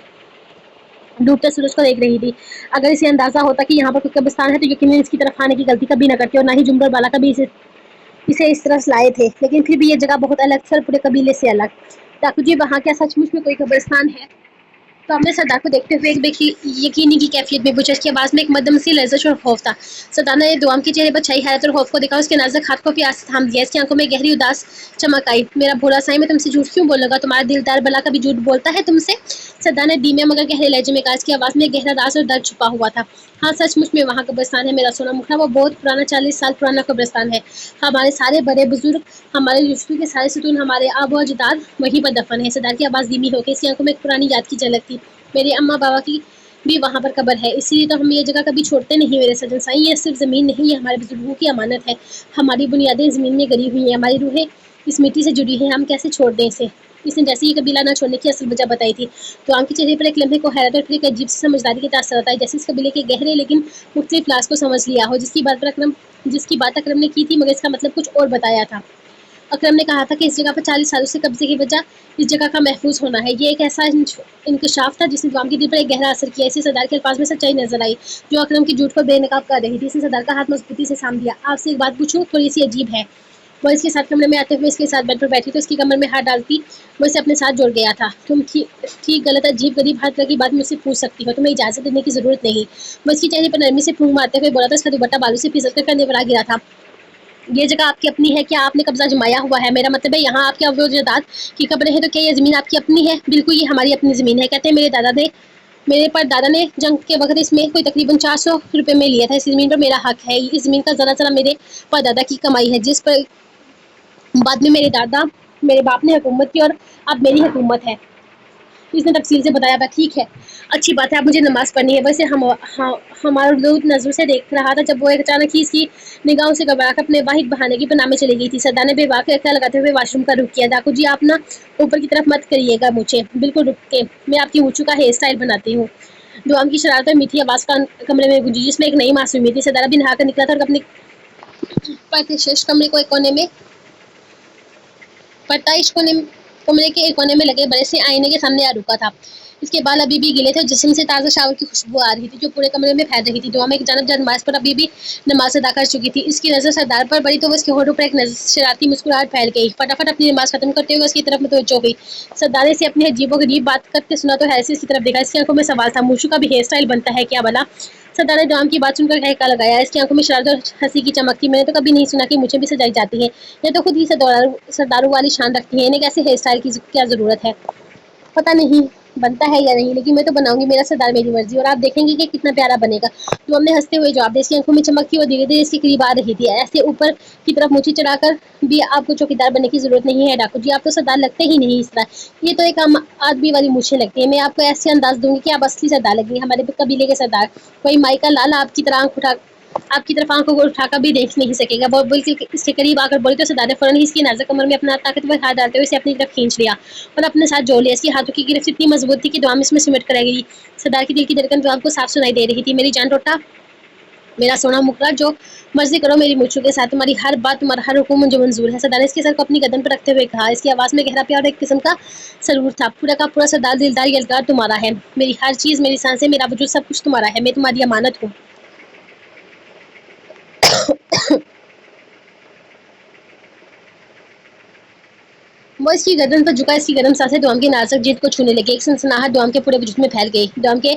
डूबते सूरज को देख रही थी। अगर इसे अंदाजा होता कि यहाँ पर कोई कब्रिस्तान है तो यकीनन इसकी तरफ आने की गलती कभी न करती और ना ही जुमर वाला कभी इसे इस तरफ लाए थे। लेकिन फिर भी ये जगह बहुत अलग थी और पूरे कबीले से अलग। डाकू जी, वहाँ क्या सचमुच में कोई कब्रिस्तान है? तो हमने सरदार को देखते हुए एक यकीनी की कैफियत में पूछा। उसकी आवाज़ में एक मध्यम सी लर्ज़श और खौफ था। सरदार ने दुआम के चेहरे पर छाई हैरत और खौफ को देखा। उसके नाज़ुक हाथ को प्यार से थाम दिया। इसकी आंखों में गहरी उदास चमक आई। मेरा भोला साईं, मैं तुमसे झूठ क्यों बोलूँगा? तुम्हारा दिलदार भला कभी झूठ बोलता है तुमसे? सरदार ने धीमे मगर गहरे लहजे में कहा। इसकी आवाज़ में गहरा राज और दर्द छुपा हुआ था। हाँ, सचमुच में वहाँ कब्रिस्तान है मेरा सोना मुखड़ा। वो बहुत पुराना 40 साल पुराना कब्रिस्तान है। हमारे सारे बड़े बुजुर्ग, हमारे रिश्तों के सारे सतून, हमारे आबो अजदाद वहीं पर दफन है। सरदार की आवाज़ धीमी हो गई। इसकी आंखों में एक पुरानी याद की झलक थी। मेरे अम्मा बाबा की भी वहाँ पर कब्र है, इसीलिए तो हम ये जगह कभी छोड़ते नहीं मेरे सजन साईं। ये सिर्फ ज़मीन नहीं है, हमारे बुजुर्गों की अमानत है। हमारी बुनियादें ज़मीन में गड़ी हुई हैं, हमारी रूहें इस मिट्टी से जुड़ी हैं। हम कैसे छोड़ दें इसे? इसने जैसे ही कबीला ना छोड़ने की असल वजह बताई थी तो आम के चेहरे पर एक लम्हे को हैरत और फिर एक अजीब सी समझदारी के तासर आई, जैसे इस कबीले के गहरे लेकिन मुख्तलिफ राज को समझ लिया हो। जिसकी बात अकरम ने की थी मगर इसका मतलब कुछ और बताया था। अकरम ने कहा था कि इस जगह पर 40 सालों से कब्जे की वजह इस जगह का महफूज होना है। ये एक ऐसा इंकशाफ था जिसने गुलाम के दिल पर एक गहरा असर किया। इसे सरदार के अल्फाज में सच्चाई नजर आई जो अकरम की झूठ को बेनकाब कर रही थी। इसने सरदार का हाथ मजबूती से थाम दिया। आपसे एक बात पूछूं, थोड़ी सी अजीब है। वो इसके साथ कमरे में आते हुए इसके साथ बेड पर बैठी तो उसकी कमर में हाथ डालती वो इसे अपने साथ जोड़ गया था। तुम ठीक गलत अजीब गरीब हर तरह की बात मुझसे पूछ सकती हो, तुम्हें इजाजत देने की जरूरत नहीं। वो इसके चेहरे पर नरमी से फूंक मारते हुए बोला तो इसका दुपट्टा बालू से फिसल कर कंधे पर आ गिरा था। ये जगह आपकी अपनी है क्या? आपने कब्जा जमाया हुआ है? मेरा मतलब है यहाँ आपके अवरोजदाद की कब्र है तो क्या ये ज़मीन आपकी अपनी है? बिल्कुल, ये हमारी अपनी ज़मीन है। कहते हैं मेरे पर दादा ने जंग के वक्त इसमें कोई तकरीबन 400 रुपये में लिया था। इस ज़मीन पर मेरा हक है। इस ज़मीन का ज़रा मेरे पर दादा की कमाई है जिस पर बाद में मेरे बाप ने हुकूमत की और अब मेरी हुकूमत है। इसने तफसील से बताया था। ठीक है, अच्छी बात है, अब मुझे नमाज पढ़नी है। वैसे हमारा दूध नजर से देख रहा था जब वो एक अचानक ही इसकी निगाहों से घबरा कर अपने वाहिद बहाने की पनाह में चली गई थी। सरदार ने बेवाक अख्या लगाते हुए वाशरूम का रुख किया। डाकू जी, आप ना ऊपर की तरफ मत करिएगा मुझे, बिल्कुल रुक के, मैं आपकी मूंछों का हेयर स्टाइल बनाती हूँ। दुआम की शरारत और मीठी आवाज़ का कमरे में गूंजी जिसमें एक नई मासूमियत थी। सरदार अभी नहाकर निकला था और अपने परतशेष कमरे को एक कोने में परताइश कमरे के एक कोने में लगे बड़े से आईने के सामने आ रुका था। इसके बाल अभी भी गीले थे और जिस्म से ताज़ा शावर की खुशबू आ रही थी जो पूरे कमरे में फैल रही थी। दुआ में एक जानब जब नमाज पर अभी भी नमाज अदा कर चुकी थी। इसकी नज़र सरदार पर बड़ी तो उसके होठों पर एक शरारती मुस्कुराहट फैल गई। फटाफट अपनी नमाज खत्म करते हुए उसकी तरफ मुतवज्जो हुई। सरदार ने इसे अपनी अजीबोगरीब बात करते सुना तो हैरत से इसकी तरफ देखा। इसकी आंखों में सवाल था। मूशू का भी हेयर स्टाइल बनता है क्या भला? सरदार ने दुआम की बात सुनकर ठहका लगाया। इसकी आंखों में शरारत और हंसी की चमक थी। मैंने तो कभी नहीं सुना कि मुझे भी सजाई जाती है। ये तो खुद ही सरदारों वाली शान रखती है। इन्हें कैसे हेयर स्टाइल की क्या ज़रूरत है? पता नहीं बनता है या नहीं, लेकिन मैं तो बनाऊंगी। मेरा सरदार मेरी मर्जी और आप देखेंगे कि कितना प्यारा बनेगा। तो हमने हंसते हुए जवाब दिया। इसकी आंखों में चमक थी और धीरे धीरे इसके करीब आ रही थी। ऐसे ऊपर की तरफ मूछें चढ़ाकर भी आपको चौकीदार बनने की जरूरत नहीं है डाकू जी, आप तो सरदार लगते ही नहीं इस तरह। ये तो एक आम आदमी वाली मूछें लगती है। मैं आपको ऐसे अंदाज दूंगी कि आप असली सरदार लगेंगे, हमारे कबीले के सरदार। कोई माई का लाल आपकी तरफ आंखों को उठाकर भी देख नहीं सकेगा। वो बिल्कुल इसके करीब आकर बोली तो सरदार ने फौरन ही इसकी नाजुक कमर में अपना ताकतवर हाथ डालते हुए इसे अपनी तरफ खींच लिया और अपने साथ जोड़ लिया। इसकी हाथों की गिरफ्त इतनी मजबूत थी कि दुआम इसमें सिमट कर रह गई। सरदार की दिल की धड़कन दुआम को साफ सुनाई दे रही थी। मेरी जान टोटा, मेरा सोना मुकरा, जो मर्जी करो मेरी मूछों के साथ, तुम्हारी हर बात, तुम्हारा हर हुक्म मुझे मंजूर है। सरदार ने इसके सर को अपनी गर्दन पर रखते हुए कहा। इसकी आवाज़ में गहरा प्यार और एक किस्म का सरूर था। पूरा का पूरा सरदार दिलदार यलगार तुम्हारा है। मेरी हर चीज़, मेरी सांसें, मेरा वजूद, सब कुछ तुम्हारा है। मैं तुम्हारी अमानत हूँ। वो इसकी गर्दन पर झुका। इसकी गर्म सांसें दुआम की नाजुक जिल्द को छूने लगी। एक सनसनाहट दुआम के पूरे वजूद में फैल गई। दुआम के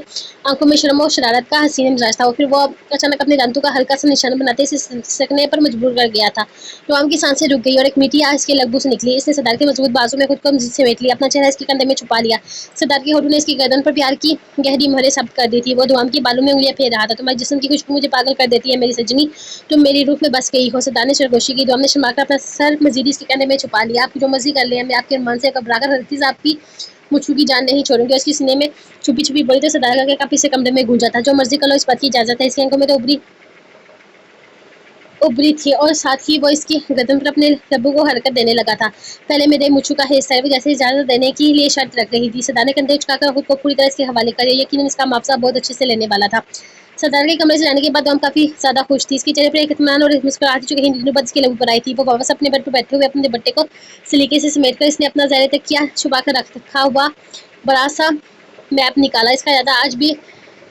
आंखों में शर्म और शरारत का हसीन मिजाज था। और फिर वो अचानक अपने दांतों का हल्का सा निशान बनाते इसे सकने पर मजबूर कर गया था। दुआम की सांसें रुक गई और एक मीठी आह इसके लब्बों से निकली। इसने सरदार के मजबूत बाजू में खुद को मजीद समेट लिया, अपना चेहरा इसके कंधे में छुपा लिया। सरदार के होठों ने इसकी गर्दन पर प्यार की गहरी मोहरें सब्त कर दी थी। वो दुआम की बालों में उंगलियां फेर रहा था। तुम्हारे जिस्म की खुशबू मुझे पागल कर देती है मेरी सजनी, तुम मेरी रूह में बस गई हो। सरदार ने सरगोशी की। दुआम ने शर्माकर अपना सर मजीद इसके कंधे में छुपा लिया। आप जो मर्जी कर लिया, मैं आपके अरमान से घबराकर हर चीज़ आपकी मुझू की जान नहीं छोड़ूंगी। उसकी सीने में छुपी छुपी बोली तो सरदार का काफी से कमरे में गूंजा था। जो मर्जी कर लो, इस बात की इजाजत है। इसकी आंखों में तो उभरी थी और साथ ही वो इसकी गर्दन पर अपने लब्बों को हरकत देने लगा था। पहले मेरे मुछू का हिस्सा है, वो जैसे इजाजत देने के लिए शर्त रख रही थी। सरदार ने कंधे उचकाकर खुद को पूरी तरह इसके हवाले कर दिया। यकीनन इसका मुआवजा बहुत अच्छे से लेने वाला था। सरदार के कमरे से जाने के बाद हम काफी ज्यादा खुश थी। इसके चेहरे पर एक इत्मीनान और मुस्कुराहट जो कहीं दिनों बाद इसके लबों पर आई थी। वो वापस अपने बेड पर बैठे हुए अपने दुपट्टे को सलीके से समेटकर इसने अपना ज़हरे तकिया छुपा कर रखा हुआ बड़ा सा मैप निकाला। इसका इरादा आज भी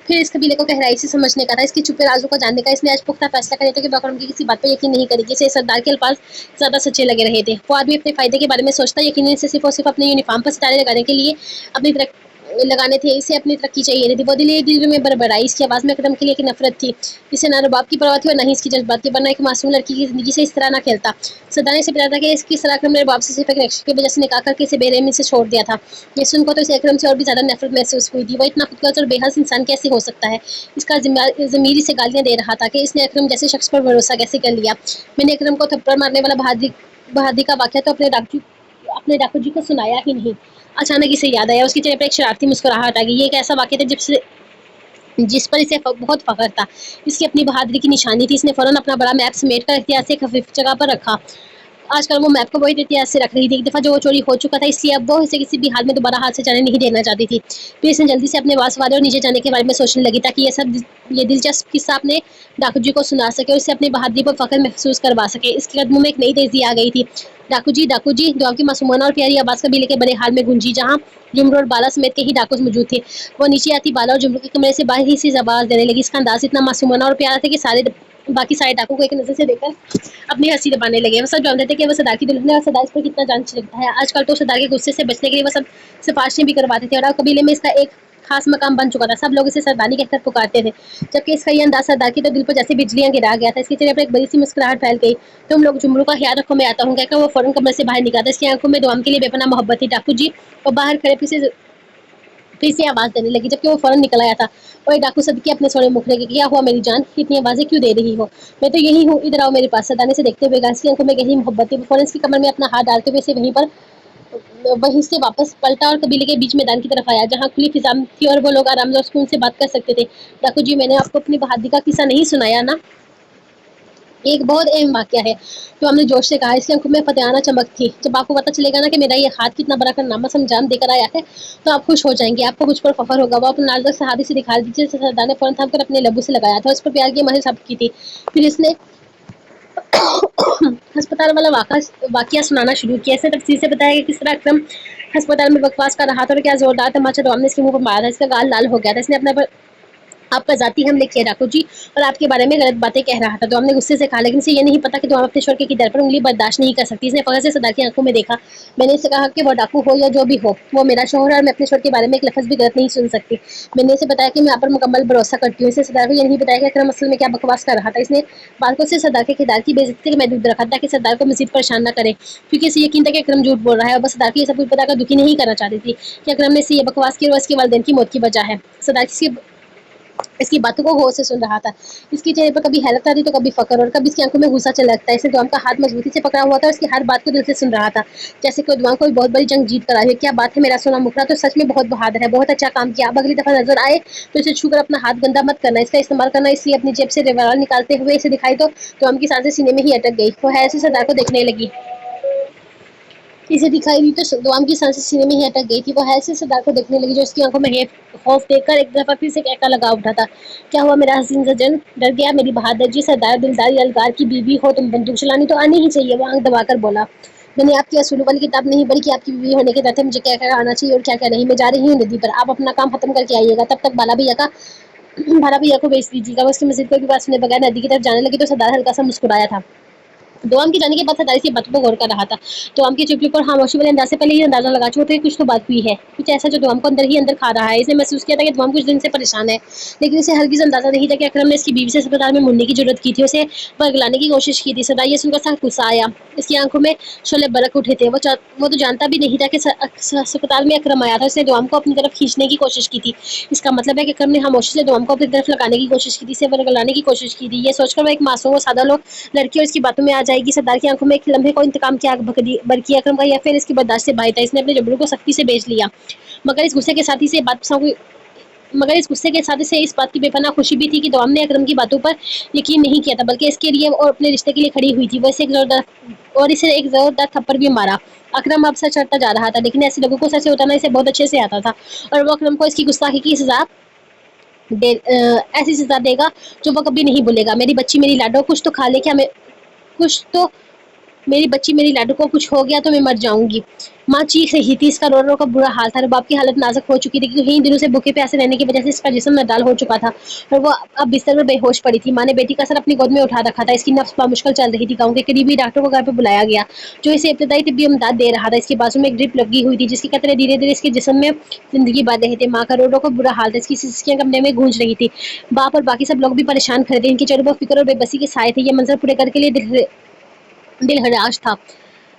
फिर इस कबीले को गहराई से समझने का था, इसके छुपे राजों को जानने का। इसने आज पुख्ता फैसला करे थे कि बकरम की किसी बात पर यकीन नहीं करेगी। इसे सरदार के अल्फाज ज्यादा सच्चे लगे रहे थे। वो आदमी अपने फायदे के बारे में सोचता, यकीनन इसे सिर्फ और सिर्फ अपने यूनिफॉर्म पर सितारे लगाने के लिए अपनी लगाने थे। इसे अपनी तरक्की चाहिए नहीं थी। वो दिल में बड़बड़ाई। इसकी आवाज़ में अकरम के लिए एक नफरत थी। इसे ना रुबाब की परवाह थी और ना ही इसकी जज्बात की, वरना एक मासूम लड़की की जिंदगी से इस तरह ना खेलता। सरदार से पता था कि इसकी सलाह अकरम ने रुबाब से सिर्फ एक नक्शे की वजह से निकाह करके इसे बेरहमी से छोड़ दिया था। ये सुनकर तो इसे अकरम से और भी ज्यादा नफरत महसूस हुई थी। वो इतना खुदगर्ज और बेहद इंसान कैसे हो सकता है? इसका ज़मीर इसे गालियां दे रहा था कि इसने अकरम जैसे शख्स पर भरोसा कैसे कर लिया। मैंने अकरम को थप्पड़ मारने वाला बहादुरी का वाक़या तो अपने डाकू जी को सुनाया ही नहीं। अचानक इसे याद आया, उसके चेहरे पर एक शरारती मुस्कुराहट आ गई। ये एक ऐसा वाक़या था जिस पर इसे बहुत फख्र था। इसकी अपनी बहादुरी की निशानी थी। इसने फौरन अपना बड़ा मैप समेट कर एहतियात से खफीफ जगह पर रखा। आजकल वो मैप को बहुत एहतियात से रख रही थी। एक दफ़ा जो वो चोरी हो चुका था, इसलिए अब वो इसे किसी भी हाल में दोबारा हाथ से जाने नहीं देना चाहती थी। फिर इसने जल्दी से अपने वाले और नीचे जाने के बारे में सोचने लगी, ताकि ये दिलचस्प किस्सा अपने डाकू जी को सुना सके और इसे अपनी बहादुरी पर फख्र महसूस करवा सके। इसके कदमों में एक नई तेजी आ गई थी। डाकू जी दुआ की मासूमाना और प्यारी आवाज़ कबीले के बड़े हाल में गूंजी, जहाँ जुमरू और बाला समेत के ही डाकू मौजूद थे। वो नीचे आती बाला और जुमरू के कमरे से बाहर ही से आवाज़ देने लगी। इसका अंदाज इतना मासूमाना और प्यारा था कि बाकी सारे डाकू को एक नजर से देखकर अपनी हंसी दबाने लगे। वो सब जानते थे कि वो सरदार की दुल्हन है और सरदार इस पर कितना जान छिड़कता है। आजकल तो सरदार के गुस्से से बचने के लिए वो सब सिफारिशें भी करवाते थे और अब कबीले में इसका एक खास मकाम बन चुका था। सब लोग इसे सरदारी कहकर पुकारते थे। जबकि इसका ये अंदाज सरदार की तो दिल पर जैसे बिजलियां गिरा गया था। इसके चेहरे पर एक बड़ी सी मुस्कुराहट फैल गई। तुम लोग जुमरू का ख्याल रखो, मैं आता हूँ, कहकर वो फौरन कमरे से बाहर निकला था। इसकी आंखों में दुआम के लिए बेपनाह मोहब्बत थी। डाकू जी और बाहर खड़े फिर से आवाज़ देने लगी, जबकि वो फौरन निकल आया था। और डाकू सदके अपने सोने मुखड़े के, क्या हुआ मेरी जान, इतनी आवाज़ें क्यों दे रही हो? मैं तो यही हूँ, इधर आओ मेरे पास। सदाने से देखते हुए इसकी आंखों में गहरी मोहब्बत थी। वो फौरन इसकी कमर में अपना हाथ डालते हुए इसे वहीं से वापस पलटा और कबीले के बीच मैदान की तरफ आया, जहाँ खुली फिजा थी और वो लोग आराम और सुकून से बात कर सकते थे। डाकू जी, मैंने आपको अपनी बहादुरी का किस्सा नहीं सुनाया ना? एक बहुत अहम वाक़या है, तो हमने जोश से कहा। इसकी आंखों में फतेहाना चमक थी। जब आपको पता चलेगा ना कि मेरा ये हाथ कितना बड़ा कारनामा अंजाम देकर आया है, तो आप खुश हो जाएंगे। आपको मुझ पर फख्र होगा। वो अपना नाजुक सा हाथ इसे दिखा दीजिए। सरदार ने फौरन थम कर अपने लबू से लगाया था। उस पर प्यार की महर साबित की थी। फिर इसने अस्पताल वाला वाक़या सुनाना शुरू किया। इसने तफसील से बताया कि किस तरह अकरम अस्पताल में बकवास कर रहा था और क्या जोरदार तमाचा डॉम ने इसके मुंह पर मारा था। इसका गाल लाल हो गया था। इसने अपने आप पर ज़ाती हमले किए डाकू जी, और आपके बारे में गलत बातें कह रहा था। तो हमने गुस्से से कहा, लेकिन इसे ये नहीं पता कि तुम अपने शोर की दर पर उंगली बर्दाश्त नहीं कर सकती। इसने फखर से सरदार की आंखों में देखा। मैंने इसे कहा कि वो डाकू हो या जो भी हो, वो मेरा शोहर है और मैं अपने शोर के बारे में एक लफ्ज़ भी गलत नहीं सुन सकती। मैंने इसे बताया कि मैं आप पर मुकम्मल भरोसा करती हूँ। इसे सरदार को ये नहीं बताया कि अकरम असल में क्या बकवास कर रहा था। इसने बात को सिर्फ सरदार के किरदार की बेइज्जती के महदूद रखा, ताकि सरदार को मजीद परेशान न करे, क्योंकि इसे यकीन था कि अकरम झूठ बोल रहा है और बस सरदार की ये सब कुछ बताकर दुखी नहीं करना चाहती थी कि अकरम ने इसे ये बकवास की और इसके वालिदैन की मौत की वजह है। सरदार इसकी बातों को गौर से सुन रहा था। इसके चेहरे पर कभी हैरत आती तो कभी फकर, और कभी इसकी आंखों में गुस्सा चलकता है। इसने दुआम का हाथ मजबूती से पकड़ा हुआ था और इसकी हर बात को दिल से सुन रहा था, जैसे कोई दुआम कोई बहुत बड़ी जंग जीत कर आई है। क्या बात है, मेरा सोना मुखड़ा तो सच में बहुत बहादुर है, बहुत अच्छा काम किया। अब अगली दफा नजर आए तो इसे छूकर अपना हाथ गंदा मत करना। इसका इस्तेमाल करना। इसलिए अपनी जेब से रिवाल्वर निकालते हुए इसे दिखाई तो दुआम की सांसें सीने में ही अटक गई। वो है ऐसे सरदार को देखने लगी। इसे दिखाई दी तो दुआम की सांसें सीने में ही अटक गई थी। वो हैरत से सरदार को देखने लगी, जो उसकी आंखों में खौफ देखकर एक दफा फिर से कहका लगा उठा था। क्या हुआ मेरा हसीन सजन, डर गया? मेरी बहादुर जी, सरदार दिलदार यलगार की बीवी हो तुम, बंदूक चलानी तो आनी ही चाहिए। वो आंख दबाकर बोला, मैंने आपकी असूलों वाली किताब नहीं पढ़ी कि आपकी बीवी होने के नाते मुझे क्या क्या आना चाहिए और क्या क्या नहीं। मैं जा रही हूँ नदी पर, आप अपना काम खत्म करके आइएगा। तब तक भाला भैया को बेच दीजिएगा। वो उसकी मस्जिद कोई भी बात सुने बगैर नदी की तरफ जाने लगी तो सरदार हल्का सा मुस्कुराया था। दुआम के जाने के बाद सरदार इसी बातों पर गौर कर रहा था। दुआम की चुप्पी पर खामोशी वाले अंदाज से पहले ही अंदाजा लगा चुका था कि कुछ तो बात हुई है, कुछ ऐसा जो दुआम को अंदर ही अंदर खा रहा है। इसने महसूस किया था कि दुआम कुछ दिन से परेशान है, लेकिन इसे हरगिज़ अंदाजा नहीं था कि अकरम ने इसकी बीवी से अस्पताल में मुड़ने की जरूरत की थी, उसे बरगलाने की कोशिश की थी। सरदार ये सुनकर सख्त गुस्सा आया। इसकी आंखों में शोले बरक उठे थे। वो तो जानता भी नहीं था कि अस्पताल में अकरम आया था। उसने दुआम को अपनी तरफ खींचने की कोशिश की थी। इसका मतलब है कि अकरम ने खामोशी से दुआम को अपनी तरफ लगाने की कोशिश की थी, इसे बरगलाने की कोशिश की थी। ये सोचकर वो एक मासूम और सादा लड़की और इसकी बातों में आ जाएगी। सरदार की आंखों में एक लम्हे को इंतकाम की आग बरकी। अकरम का या फिर इसकी बर्दाश्त से बाहर था। इसने अपने जबड़ों को सख्ती से बेच लिया, मगर इस गुस्से के साथ ही से इस बात की बेपनाह खुशी भी थी कि दुआम ने अकरम की बातों पर यकीन नहीं किया था, बल्कि इसके लिए और अपने रिश्ते के लिए खड़ी हुई थी। वो इसे एक जोरदार थप्पड़ भी मारा। अकरम अब सच चढ़ता जा रहा था, लेकिन ऐसे लोगों को सच से उतारना इसे बहुत अच्छे से आता था, और वो अकरम को इसकी गुस्ताखी की सजा ऐसी सजा देगा जो वो कभी नहीं भूलेगा। मेरी बच्ची मेरी लाडो, कुछ तो खा ले, क्या मैं कुछ तो मेरी बच्ची मेरी लाडो को कुछ हो गया तो मैं मर जाऊंगी। माँ चीख रही थी, इसका रो रो का बुरा हाल था। रबाब की हालत नाजुक हो चुकी थी क्योंकि इन दिनों से भूखे प्यासे रहने की वजह से इसका जिस्म नडाल हो चुका था और वो अब बिस्तर पर बेहोश पड़ी थी। माँ ने बेटी का सर अपनी गोद में उठा रखा था। इसकी नफ्स मुश्किल चल रही थी। गाँव के करीबी डॉक्टर को घर पर बुलाया गया जो इसे इब्तदाई तिब्बी इमदाद दे रहा था। इसके बाजू में एक ड्रिप लगी हुई थी जिसके कतरे धीरे धीरे इसके जिस्म में जिंदगी भर रहे थे। माँ का रो रो का बुरा हाल था। इसकी सिसकियां कमरे में गूंज रही थी। बाप और बाकी सब लोग भी परेशान खड़े थे। इनके चेहरों पर फिक्र और बेबसी के साए थे। ये मंजर पूरे घर के लिए दिल हराश था।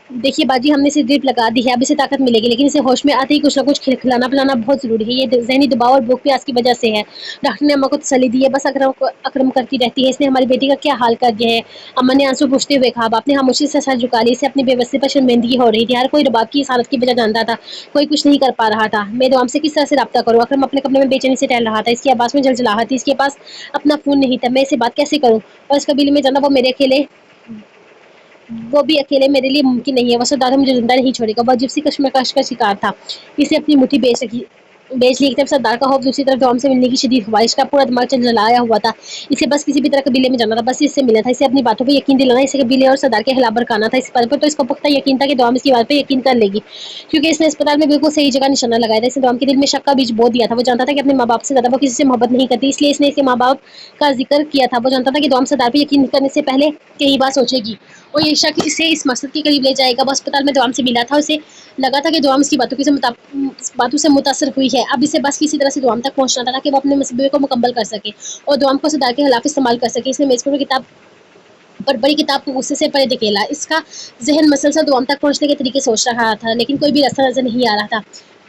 देखिए बाजी, हमने इसे ड्रिप लगा दी है, अब इसे ताकत मिलेगी, लेकिन इसे होश में आते ही कुछ ना कुछ खिलाना पिलाना बहुत जरूरी है। ये जहनी दबाव और भूख प्यास की वजह से है। डॉक्टर ने अम्मा को तसल्ली दी है, बस अकरम करती रहती है। इसने हमारी बेटी का क्या हाल कर दिया है। अम्मा ने आंसू पूछते हुए कहा। बाप ने खामोशी से सर झुका ली। इसे अपनी बेबसी पर शर्मिंदगी हो रही थी। हर कोई रबाब की इस हालत की वजह जानता था, कोई कुछ नहीं कर पा रहा था। मैं दुआम से किस तरह से रब्ता करूँ। अकरम अपने कमरे में बेचैनी से टहल रहा था। इसकी आवाज में झलझलाहट थी। इसके पास अपना फोन नहीं था। मैं इसे बात कैसे करूँ, और इस कबीले में जाना वो भी अकेले मेरे लिए मुमकिन नहीं है। वो सरदार मुझे जिंदा नहीं छोड़ेगा। वो जिप्सी कश्मकश का शिकार था। इसे अपनी मुट्ठी बेच ली। एक तरफ सरदार का खौफ, दूसरी तरफ डॉम से मिलने की शदीद ख्वाहिश। का पूरा दिमाग जलाया हुआ था। इसे बस किसी भी तरह कबीले में जाना था, बस इससे मिलना था। इसे अपनी बातों पर यकीन दिलाना, इसे कबीले और सरदार के खिलाफ भड़काना था। इस बात पर तो इसको पुख्ता यकीन था कि डॉम इसकी बात पर यकीन कर लेगी, क्योंकि इसने अस्पताल में बिल्कुल सही जगह निशाना लगाया था। इसने डॉम के दिल में शक का बीज बो दिया था। वो जानता था कि अपने माँ बाप से ज्यादा वो किसी से मोहब्बत नहीं करती, इसलिए इसने इसके माँ बाप का जिक्र किया था। वो जानता था कि डॉम सरदार पर यकीन करने से पहले कई बार सोचेगी और ये शक इसे इस मकसद के करीब ले जाएगा। वो अस्पताल में दुआम से मिला था। उसे लगा था कि दुआम इसकी बातों से मुतासर हुई है। अब इसे बस किसी तरह से दुआम तक पहुंचना था ताकि वो अपने मसबे को मुकम्मल कर सके और दुआम को सरदार के खिलाफ इस्तेमाल कर सके। इसने मेज पर बड़ी किताब को गुस्से से परे धकेला। इसका जहन मसलसल दुआम तक पहुंचने के तरीके सोच रहा था, लेकिन कोई भी रास्ता नजर नहीं आ रहा था।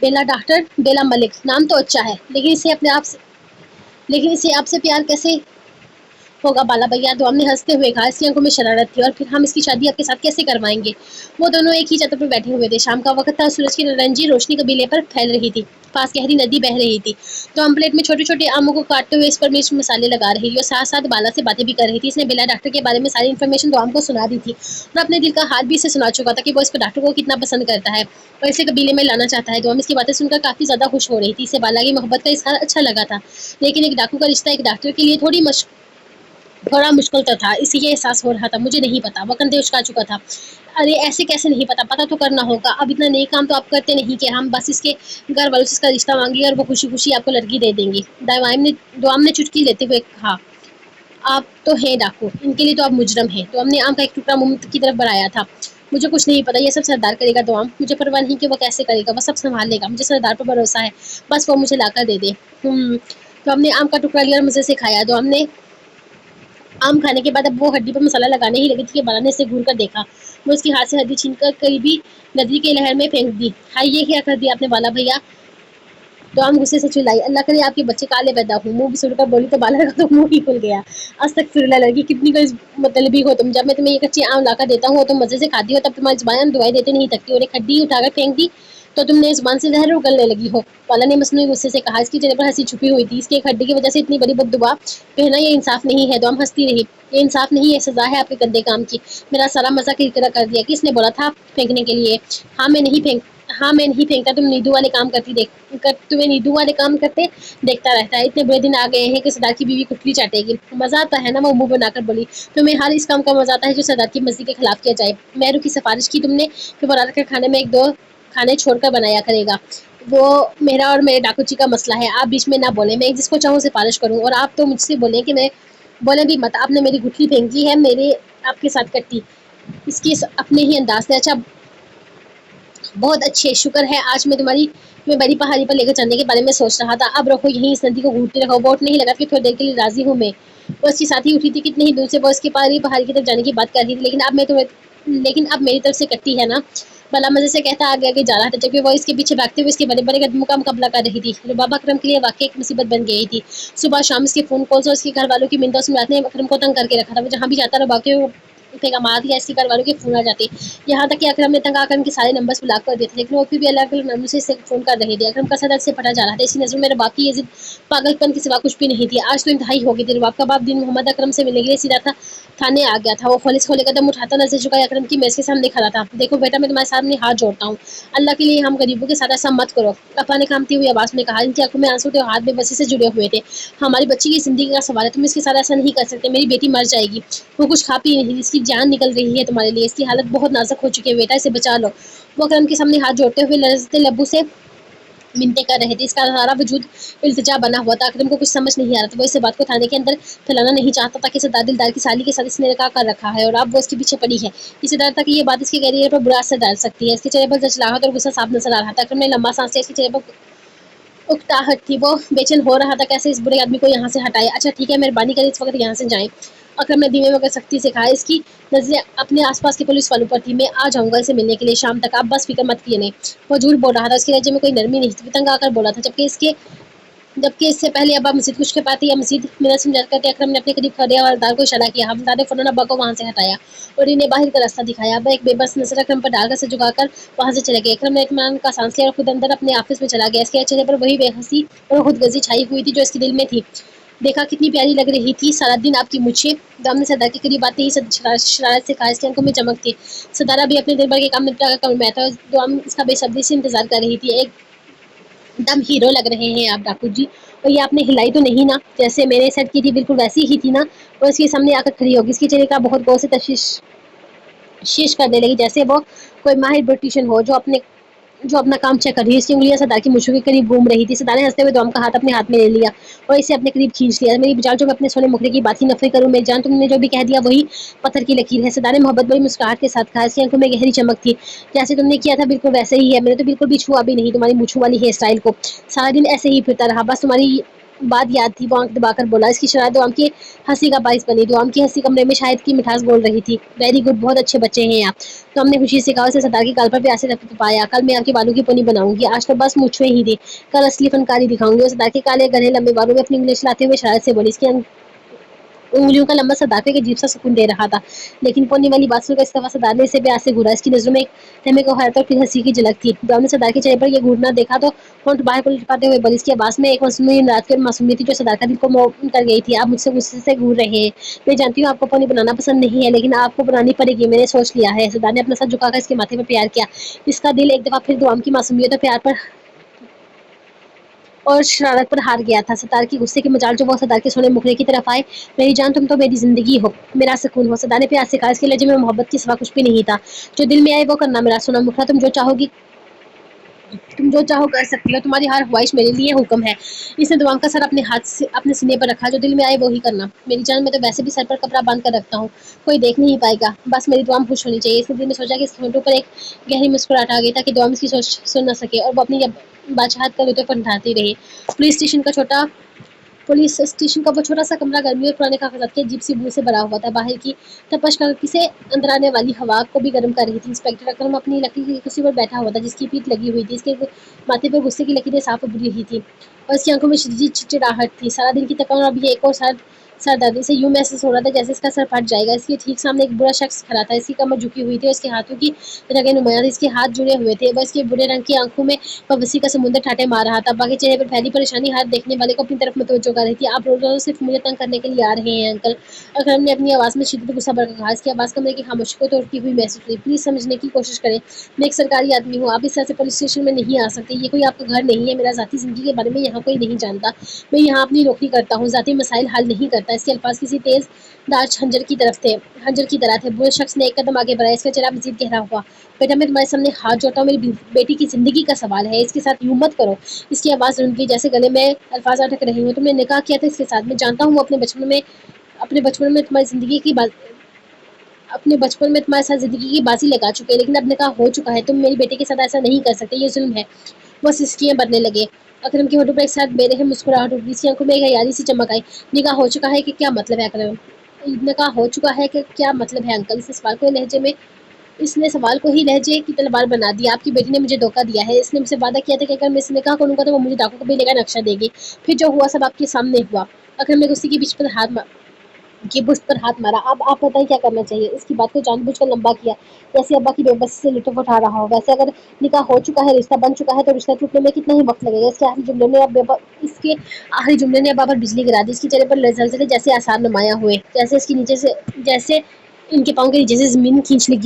बेला डॉक्टर, बेला मलिक, नाम तो अच्छा है, लेकिन इसे आपसे प्यार कैसे होगा बाला भैया। तो हमने हंसते हुए कहा। इसकी आंखों में शरारत थी। और फिर हम इसकी शादी आपके साथ कैसे करवाएंगे। वो दोनों एक ही छत पर बैठे हुए थे। शाम का वक्त था। सूरज की नारंगी रोशनी कबीले पर फैल रही थी। पास गहरी नदी बह रही थी। तो हम प्लेट में छोटे छोटे आमों को काटते हुए इस पर मिर्च मसाले लगा रही थी और साथ साथ बाला से बातें भी कर रही थी। इसने बेला डॉक्टर के बारे में सारी इन्फॉर्मेशन तो हमको सुना दी थी और अपने दिल का हाल भी इसे सुना चुका था कि वो इस डॉक्टर को कितना पसंद करता है और इसे कबीले में लाना चाहता है। तो हम इसकी बातें सुनकर काफी ज्यादा खुश हो रही थी। इसे बाला की मोहब्बत का इजहार अच्छा लगा था, लेकिन एक डाकू का रिश्ता एक डॉक्टर के लिए थोड़ा मुश्किल तो था। इसे ये एहसास हो रहा था। मुझे नहीं पता, वो कंधे उचका चुका था। अरे ऐसे कैसे नहीं पता, पता तो करना होगा। अब इतना नई काम तो आप करते नहीं कि हम बस इसके घर वालों से इसका रिश्ता मांगे और वो खुशी खुशी आपको लड़की दे देंगे। दुआम ने चुटकी लेते हुए कहा। आप तो हैं डाकू, इनके लिए तो आप मुजरम हैं। तो हमने आम का एक टुकड़ा मुंह की तरफ बढ़ाया था। मुझे कुछ नहीं पता, ये सब सरदार करेगा। दुआम, मुझे परवाह नहीं कि वो कैसे करेगा, वो सब संभाल लेगा। मुझे सरदार पर भरोसा है, बस वो मुझे लाकर दे दे। तो हमने आम का टुकड़ा लिया और मजे से खाया। तो हमने आम खाने के बाद अब वो हड्डी पर मसाला लगाने ही लगी थी कि बाला ने इसे घूर कर देखा। वो उसकी हाथ से हड्डी छीनकर करीबी नदी के लहर में फेंक दी। हाय, ये क्या कर दिया आपने बाला भैया। तो आम गुस्से से चिल्लाई। अल्लाह करे आपके बच्चे काले पैदा हो। मुंह भी सुड़कर बोली तो बाला का तो मुंह ही खुल गया। आज तक फिर लड़की कितनी कोई मतलबी हो तुम। जब मैं तुम्हें ये कच्चे आम लाकर देता हूँ तो मजे से खाती हो, तब तुम्हारी जुबान दुआई देते नहीं थकती, और एक हड्डी उठाकर फेंक दी तो तुमने जुबान से जहर उगलने लगी हो। बाला ने मसनूई गुस्से से कहा। इसके चेहरे पर हंसी छुपी हुई थी। इसकी एक हड्डी की वजह से इतनी बड़ी बददुआ कहना ये इंसाफ नहीं है। दुआम हंसती रही। ये इंसाफ नहीं है, सजा है आपके गंदे काम की। मेरा सारा मजा किरकिरा कर दिया। किसने बोला था फेंकने के लिए। हाँ मैं नहीं फेंकता। तुम्हें नीदू वाले काम करते देखता रहता है। इतने बुरे दिन आ गए हैं कि सरदार की बीवी कुटली चाटेगी। मजा आता है ना, वो मुंह बनाकर बोली। तुम्हें हर इस काम का मजा आता है जो सरदार की मर्जी के खिलाफ किया जाए। मेहरू की सिफारिश की तुमने कि वो रात के खाने में एक दो खाने छोड़कर बनाया करेगा। वो मेरा और मेरे डाकूची का मसला है, आप बीच में ना बोले। मैं जिसको चाहूँ सिफारिश करूँ और आप तो मुझसे बोले कि मैं बोले भी मत। आपने मेरी गुठली फेंकी है, मेरे आपके साथ कट्टी इसकी अपने ही अंदाज से। अच्छा, बहुत अच्छे, शुक्र है आज मैं बड़ी पहाड़ी पर लेकर चलने के बारे में सोच रहा था। अब रखो यहीं, इस नदी को घूटते रखो। वोट नहीं लगा कि थोड़ी देर के लिए राजी हूँ मैं। वो उसकी साथी उठी थी। कितनी ही दूर से वो उसकी पहाड़ी की तरफ जाने की बात कर रही थी, लेकिन अब मेरी तरफ से कट्टी है ना। भला मजे से कहता आगे आगे जा रहा था, जबकि वो इसके पीछे भागते हुए इसके बड़े बड़े कदमों का मुकाबला कर रही थी। रुबाब अकरम के लिए वाकई एक मुसीबत बन गई थी। सुबह शाम इसके फोन कॉल्स और इसके घर वालों की मिन्नतों से रात ने अकरम को तंग करके रखा था। वो जहाँ भी जाता रुबाब के पैगाम दिया, इसके घर वालों के फ़ोन आ जाते। यहाँ तक कि अकरम ने तंग आकर उनके सारे नंबर्स ब्लॉक कर दिए थे, लेकिन वो फिर भी अलग-अलग नंबरों से इसे फ़ोन कर रहे थे। अकरम का सर दर्द से फटा जा रहा था। इसकी नज़रों में रबाब की ये ज़िद पागलपन के सिवा कुछ भी नहीं थी। आज तो इंतहाई हो गई थी। रबाब का बाप दिन मोहम्मद अकरम से मिलने के लिए सीधा था थाने आ गया था। वो पुलिस को लेकर कदम उठाता नजर झुकाए अकरम की मेज़ के सामने खड़ा था। देखो बेटा, मैं तुम्हारे सामने हाथ जोड़ता हूँ, अल्लाह के लिए हम गरीबों के साथ ऐसा मत करो। अपा ने कांपती हुई आवाज़ में कहा। इनकी आंखों में आंसू थे और हाथ बेबसी से जुड़े हुए थे। हमारी बच्ची की जिंदगी का सवाल है, तुम इसके साथ ऐसा नहीं कर सकते। मेरी बेटी मर जाएगी, वो कुछ खा पी नहीं, इसकी जान निकल रही है तुम्हारे लिए। इसकी हालत बहुत नाजुक हो चुकी है बेटा, इसे बचा लो। वो अकरम के सामने हाथ जोड़ते हुए लरजते लब्बों से मिन्नतें कर रहे थे। इसका सारा वजूद इल्तिजा बना हुआ था। अकरम को कुछ समझ नहीं आ रहा था। वो इस बात को थाने के अंदर फैलाना नहीं चाहता था कि सरदार दिलदार की साली के साथ इसने निकाह कर रखा है और अब वो इसके पीछे पड़ी है। इसे डर था कि ये बात इसके कैरियर पर बुरा असर डाल सकती है। इसके चेहरे पर जचलाहट और गुस्सा साफ नजर आ रहा था। अकरम ने लंबा सांस लिया। इसके चेहरे पर उकताहट थी। वो बेचैन हो रहा था, कैसे इस बुरे आदमी को यहाँ से हटाए। अच्छा ठीक है, मेहरबानी करें इस वक्त यहाँ से जाएं। अकरम ने धीमे मगर सख्ती से कहा। इसकी नजरें अपने आसपास के पुलिस वालों पर थी। मैं आ जाऊंगा इसे मिलने के लिए शाम तक, आप बस फिक्र मत किए। नहीं, वो झूठ बोल रहा था। उसके लहजे में कोई नरमी नहीं थी। तंग आकर बोला था। जबकि इससे पहले अब्बा मस्जिद कुछ के पाते या मस्जिद मिनट समझा करते अकरम ने अपने करीब खड़े हवलदार को इशारा किया। हवलदार ने फौरन अब्बा को वहां से हटाया और इन्हें बाहर का रास्ता दिखाया। अब्बा एक बेबस नजर अकरम पर डालकर से झुकाकर वहां से चले गए। अकरम ने इत्मीनान का सांस लिया और खुद अंदर अपने ऑफिस में चला गया। इसके चेहरे पर वही बेहसी और खुदगर्जी छाई हुई थी जो इसके दिल में थी। देखा कितनी प्यारी लग रही थी सारा दिन आपकी मुझे। दाम ने सरदार के करीब आते ही शरारत से कहा। इसकी आंखों में चमक थी। सरदार भी अपने दिन भर के काम निपटा कर कमर में आया था। दाम इसका बेसब्री से इंतजार कर रही थी। एकदम हीरो लग रहे हैं आप ठाकुर जी। और ये आपने हिलाई तो नहीं ना, जैसे मैंने सेट की थी बिल्कुल वैसी ही थी ना। और इसके सामने आकर खड़ी होगी। इसके चेहरे का बहुत गौर से तशवीश शीश करने लगी, जैसे वो कोई माहिर ब्यूटिशियन हो जो अपना काम चेक कर रही है। इसकी उंगलियां सरदार की मुछों के करीब घूम रही थी। सरदार ने हंसते हुए दोम का हाथ अपने हाथ में ले लिया और इसे अपने करीब खींच लिया। मेरी जान, जो मैं अपने सोने मुखड़े की बात ही नफरी करूं, मेरी जान, तुमने जो भी कह दिया वही पत्थर की लकीर है। सरदार ने मोहब्बत भरी मुस्कुराहट के साथ कहा। इसकी आंखों में गहरी चमक थी। जैसे तुमने किया था बिल्कुल वैसे ही है। मैंने तो बिल्कुल भी छुआ भी नहीं तुम्हारी मूछों वाली हेयर स्टाइल को। सारा दिन ऐसे ही फिरता रहा, बस तुम्हारी बात याद थी। वो आंख दबाकर बोला। इसकी शरारत दुआम की हंसी का बाइस बनी। दुआम की हंसी कमरे में शायद की मिठास बोल रही थी। वेरी गुड, बहुत अच्छे बच्चे हैं आप। तो हमने खुशी से कहा। उसे सरदार की गाल पर प्यार से पाया। कल मैं आपके बालों की पोनी बनाऊंगी, आज तो बस मुझे ही दे, कल असली फनकारी दिखाऊंगी। सरदार के काले घने लंबे बालों में अपनी उंगली चलाते हुए शरारत से बोली। इसकी उंगलियों का लंबा सरदार के अजीब सा सुकून दे रहा था। लेकिन पोनी वाली बात सुनकर इस दफा सरदार ने इसे प्यार से घूरा। इसकी नजरों में एक रहमे को हैरत और फिर हंसी की झलक थी। जब ने सरदार के चेहरे पर यह घूरना देखा तो होंठ बाहर को लटकाते हुए बोली। इसकी आवाज में एक मासूमी रात की मासूमियत थी जो सरदार का दिल को मोह कर गई थी। आप मुझसे गुस्से से घूर रहे हैं, मैं जानती हूँ आपको पोनी बनाना पसंद नहीं है, लेकिन आपको बनानी पड़ेगी, मैंने सोच लिया है। सरदार ने अपना सर झुकाकर इसके माथे पर प्यार किया। इसका दिल एक दफा फिर दुआम की मासूमियत और प्यार पर और शरारत पर हार गया था। सरदार की गुस्से की मजाल जो वो सरदार के सोने मुखड़े की तरफ आए। मेरी जान, तुम तो मेरी जिंदगी हो, मेरा सुकून हो। सरदार ने प्यार से कहा। इसके लहजे में मोहब्बत के सिवा कुछ भी नहीं था। जो दिल में आए वो करना मेरा सोना मुखड़ा। तुम जो चाहो कर सकती हो, तुम्हारी हर ख्वाहिश मेरे लिए हुक्म है। इसने दुआम का सर अपने हाथ से अपने सीने पर रखा। जो दिल में आए वो ही करना मेरी जान। मैं तो वैसे भी सर पर कपड़ा बांध कर रखता हूँ, कोई देख नहीं पाएगा, बस मेरी दुआम खुश होनी चाहिए। इसने दिल में सोचा कि इसके होंठों पर एक गहरी मुस्कुराहट आ गई ताकि दुआम इसकी सोच सुन न सके और वो अपनी बादशाहत का लुत्फ उठाती रही। पुलिस स्टेशन का छोटा पुलिस स्टेशन का वो छोटा सा कमरा गर्मी और पुराने कागजात की अजीब सी बू से भरा हुआ था। बाहर की तपश कड़की से अंदर आने वाली हवा को भी गर्म कर रही थी। इंस्पेक्टर अकरम अपनी लकड़ी की कुर्सी पर बैठा हुआ था, जिसकी पीठ लगी हुई थी। इसके माथे पर गुस्से की लकीरें साफ उभरी रही थी और इसकी आंखों में शदीद चिड़चिड़ाहट थी। सारा दिन की थकान और अब ये एक और सर दर्द। इसे यूं महसूस हो रहा था जैसे इसका सर फट जाएगा। इसके ठीक सामने एक बुरा शख्स खड़ा था। इसकी कमर झुकी हुई थी और इसके हाथों की रगें नुमायां थी। इसके हाथ जुड़े हुए थे। वह इसके बुरे रंग की आंखों में बवसी का समुंदर ठाटे मार रहा था। बाकी चेहरे पर फैली परेशानी हर देखने वाले को अपनी तरफ मुतवज्जो कर रही थी। आप रोज सिर्फ मुझे तंग करने के लिए आ रहे हैं अंकल। अकरम ने अपनी आवाज़ में शिद्दत गुस्सा भरकर कहा। इसकी आवाज़ कमरे की खामोशी को तोड़ती हुई महसूस हुई। प्लीज़ समझने की कोशिश करें, मैं एक सरकारी आदमी हूँ, आप इस तरह से पुलिस स्टेशन में नहीं आ सकते। ये कोई आपका घर नहीं है। मेरा ज़ाती ज़िंदगी के बारे में यहाँ कोई नहीं जानता। मैं यहाँ अपनी नौकरी करता हूँ, ज़ाती मसाइल हल नहीं करता। इसके अल्फाज किसी तेज दार हंजर की तरह थे। बुरे शख्स ने एक कदम आगे बढ़ाया। इसका चेहरा मजीद गहरा हुआ। बेटा, मैं तुम्हारे सामने हाथ जोड़ता हूँ, मेरी बेटी की जिंदगी का सवाल है, इसके साथ यूं मत करो। इसकी आवाज़ रुंध गई, जैसे गले में अल्फाज अटक रहे हों। तुमने निकाह किया था इसके साथ, मैं जानता हूँ वो अपने बचपन में तुम्हारी जिंदगी की बात अपने बचपन में तुम्हारे साथ जिंदगी की बाजी लगा चुके हैं, लेकिन अब निकाह हो चुका है। तुम मेरी बेटी के साथ ऐसा नहीं कर सकते, ये जुल्म है। वो सिसकियां बनने लगे। अकरम के होठों पर एक साथ बेरहम मुस्कुराहट उठी। इसकी आंखों में एक हयाली सी चमक आई। निकाह हो चुका है कि क्या मतलब है अकरम? निकाह हो चुका है कि क्या मतलब है अंकल? इसने सवाल को ही लहजे की तलवार बना दिया। आपकी बेटी ने मुझे धोखा दिया है। इसने मुझसे वादा किया था कि अगर मैं इससे निकाह करूंगा तो वो मुझे डाकू कबीले का नक्शा देगी। फिर जो हुआ सब आपके सामने हुआ। अकरम ने गुस्से की पीठ पर ये बुश्त पर हाथ मारा। अब आप बताइए क्या करना चाहिए? इसकी बात को जानबूझकर लंबा किया, जैसे अब्बा की बेबसी से लुत्फ उठा रहा हो। वैसे अगर निकाह हो चुका है, रिश्ता बन चुका है, तो रिश्ता टूटने में कितना ही वक्त लगेगा? इसके आखिरी जुमले ने अब्बा पर बिजली गिरा दी। इसके चेहरे पर ज़लज़ले जैसे आसार नुमाया हुए, जैसे इनके पाँव के नीचे से ज़मीन खींच ली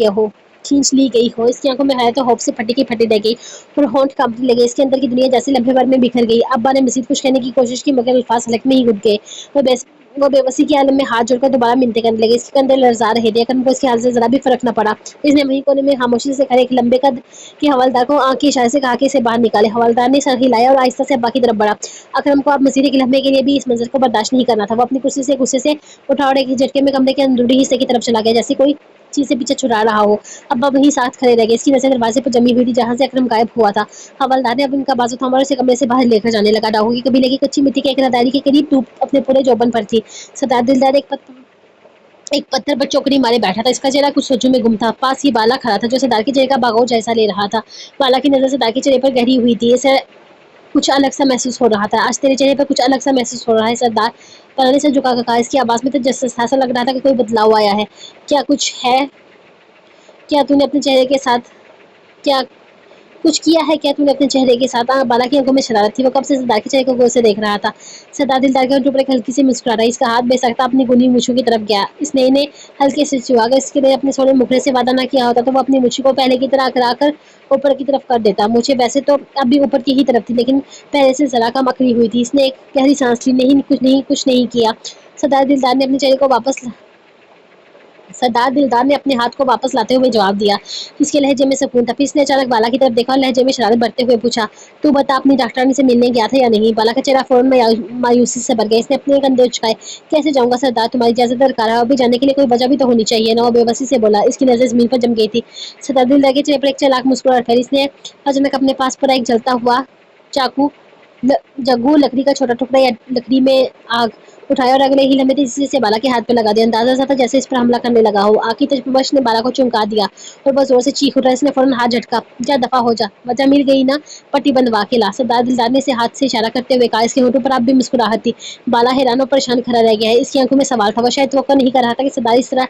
गई हो। इसकी आंखों में हैरत और खौफ से फटी की फटी रह गई और होंठ कांपने लगे। इसके अंदर की दुनिया जैसे लम्हे भर में बिखर गई। अब्बा ने मज़ीद कुछ कहने की कोशिश की, मगर अल्फाज हलक में ही घुट गए। वो बेस वो बेबसी के आलम में हाथ जोड़कर दोबारा मिन्नतें करने लगे। इसके कंधे लरज़ा रहे थे। अकरम को इसके हाल से ज़रा भी फ़र्क न पड़ा। इसने वहीं कोने में खामोशी से खड़े एक लंबे कद के हवलदार को आँख के इशारे से कहा कि इसे बाहर निकाले। हवलदार ने सर हिलाया और आहिस्ता से अब्बा की तरफ बढ़ा। अकरम को अब मज़ीद एक लम्हे के लिए भी इस मंज़र को बर्दाश्त नहीं करना था। वो अपनी कुर्सी से गुस्से से उठा और एक ही झटके में कमरे के अंदरूनी हिस्से की तरफ चला गया, जैसे कोई चीज़ से पीछे छुड़ा रहा हो। अब्बा वहीं साथ खड़े रह गए। इसकी नज़र दरवाजे पर जमी हुई थी, जहाँ से अकरम गायब हुआ था। हवलदार ने अब इनका बाजू थामा और इसे कमरे से बाहर लेकर जाने लगा। डाकू की कबीले की कच्ची मिट्टी के एक रहदारी के करीब धूप अपने पूरे जोबन पर थी। सरदार दिलदार एक पत्थर पर चौकड़ी मारे बैठा था। इसका चेहरा कुछ सोचों में गुम था। पास ही बाला खड़ा था, जो सरदार के चेहरे का बागो जैसा ले रहा था। बाला की नजर सरदार के चेहरे पर गहरी हुई थी। इसे कुछ अलग सा महसूस हो रहा था। आज तेरे चेहरे पर कुछ अलग सा महसूस हो रहा है सरदार। बाला ने सर झुका कर कहा। इसकी आवाज में तो जस ऐसा लग रहा था कि कोई बदलाव आया है। क्या कुछ है? क्या तूने अपने चेहरे के साथ क्या कुछ किया है? क्या तूने अपने चेहरे के साथ? बाला की आंखों में शरारत थी। वो कब से सरदार के चेहरे को गौर से देख रहा था। सरदार दिलदार के होंठों पर एक हल्की सी मुस्कुराहट। इसका हाथ बेसख्ता अपनी गुनी मूछों की तरफ गया। इसने इन्हें हल्के से छुआ। अगर इसके लिए अपने सोने मुखड़े से वादा ना किया होता, तो वो अपनी मूछों को पहले की तरह अकड़ा कर ऊपर की तरफ कर देता। मूछें वैसे तो अब भी ऊपर की ही तरफ थी, लेकिन पहले से जरा कम अकड़ी हुई थी। इसने एक गहरी सांस ली। नहीं, कुछ नहीं किया। सरदार दिलदार ने अपने चेहरे को वापस सरदार दिलदार ने अपने हाथ को वापस लाते हुए जवाब दिया। इसके लहजे में सुकून था। फिर इसने अचानक बाला की तरफ देखा और लहजे में शरारत बढ़ते हुए पूछा, तू बता, अपनी डॉक्टरानी से मिलने गया था या नहीं? बाला का चेहरा फौरन मायूसी से भर गया। इसने अपने कंधे उचकाए। कैसे जाऊंगा सरदार, तुम्हारी इजाजत दरकार है। अभी जाने के लिए कोई वजह भी तो होनी चाहिए ना। वो बेबसी से बोला। इसकी नजर जमीन पर जम गई थी। सरदार दिलदार के चेहरे पर एक चालाक मुस्कुराहट फैली। इसने अचानक अपने पास पड़ा एक जलता हुआ चाकू जग्गू लकड़ी का छोटा टुकड़ा या लकड़ी में आग उठाया और अगले ही लम्हे तेजी से बाला के हाथ पे लगा दिया। अंदाजा सा था जैसे इस पर हमला करने लगा हो। आग की तपश ने बाला को चौंका दिया और बस जोर से चीख उठा। इसने फौरन हाथ झटका। जा दफा हो जा, वजह मिल गई ना, पट्टी बंधवा के ला। सरदार दिलदार ने इसे हाथ से इशारा करते हुए कहा। इसके होठों पर अब भी मुस्कुराहट थी। बाला हैरान और परेशान खड़ा रह गया है। इसकी आंखों में सवाल था। वो शायद तवक्को नहीं कर रहा था कि सरदार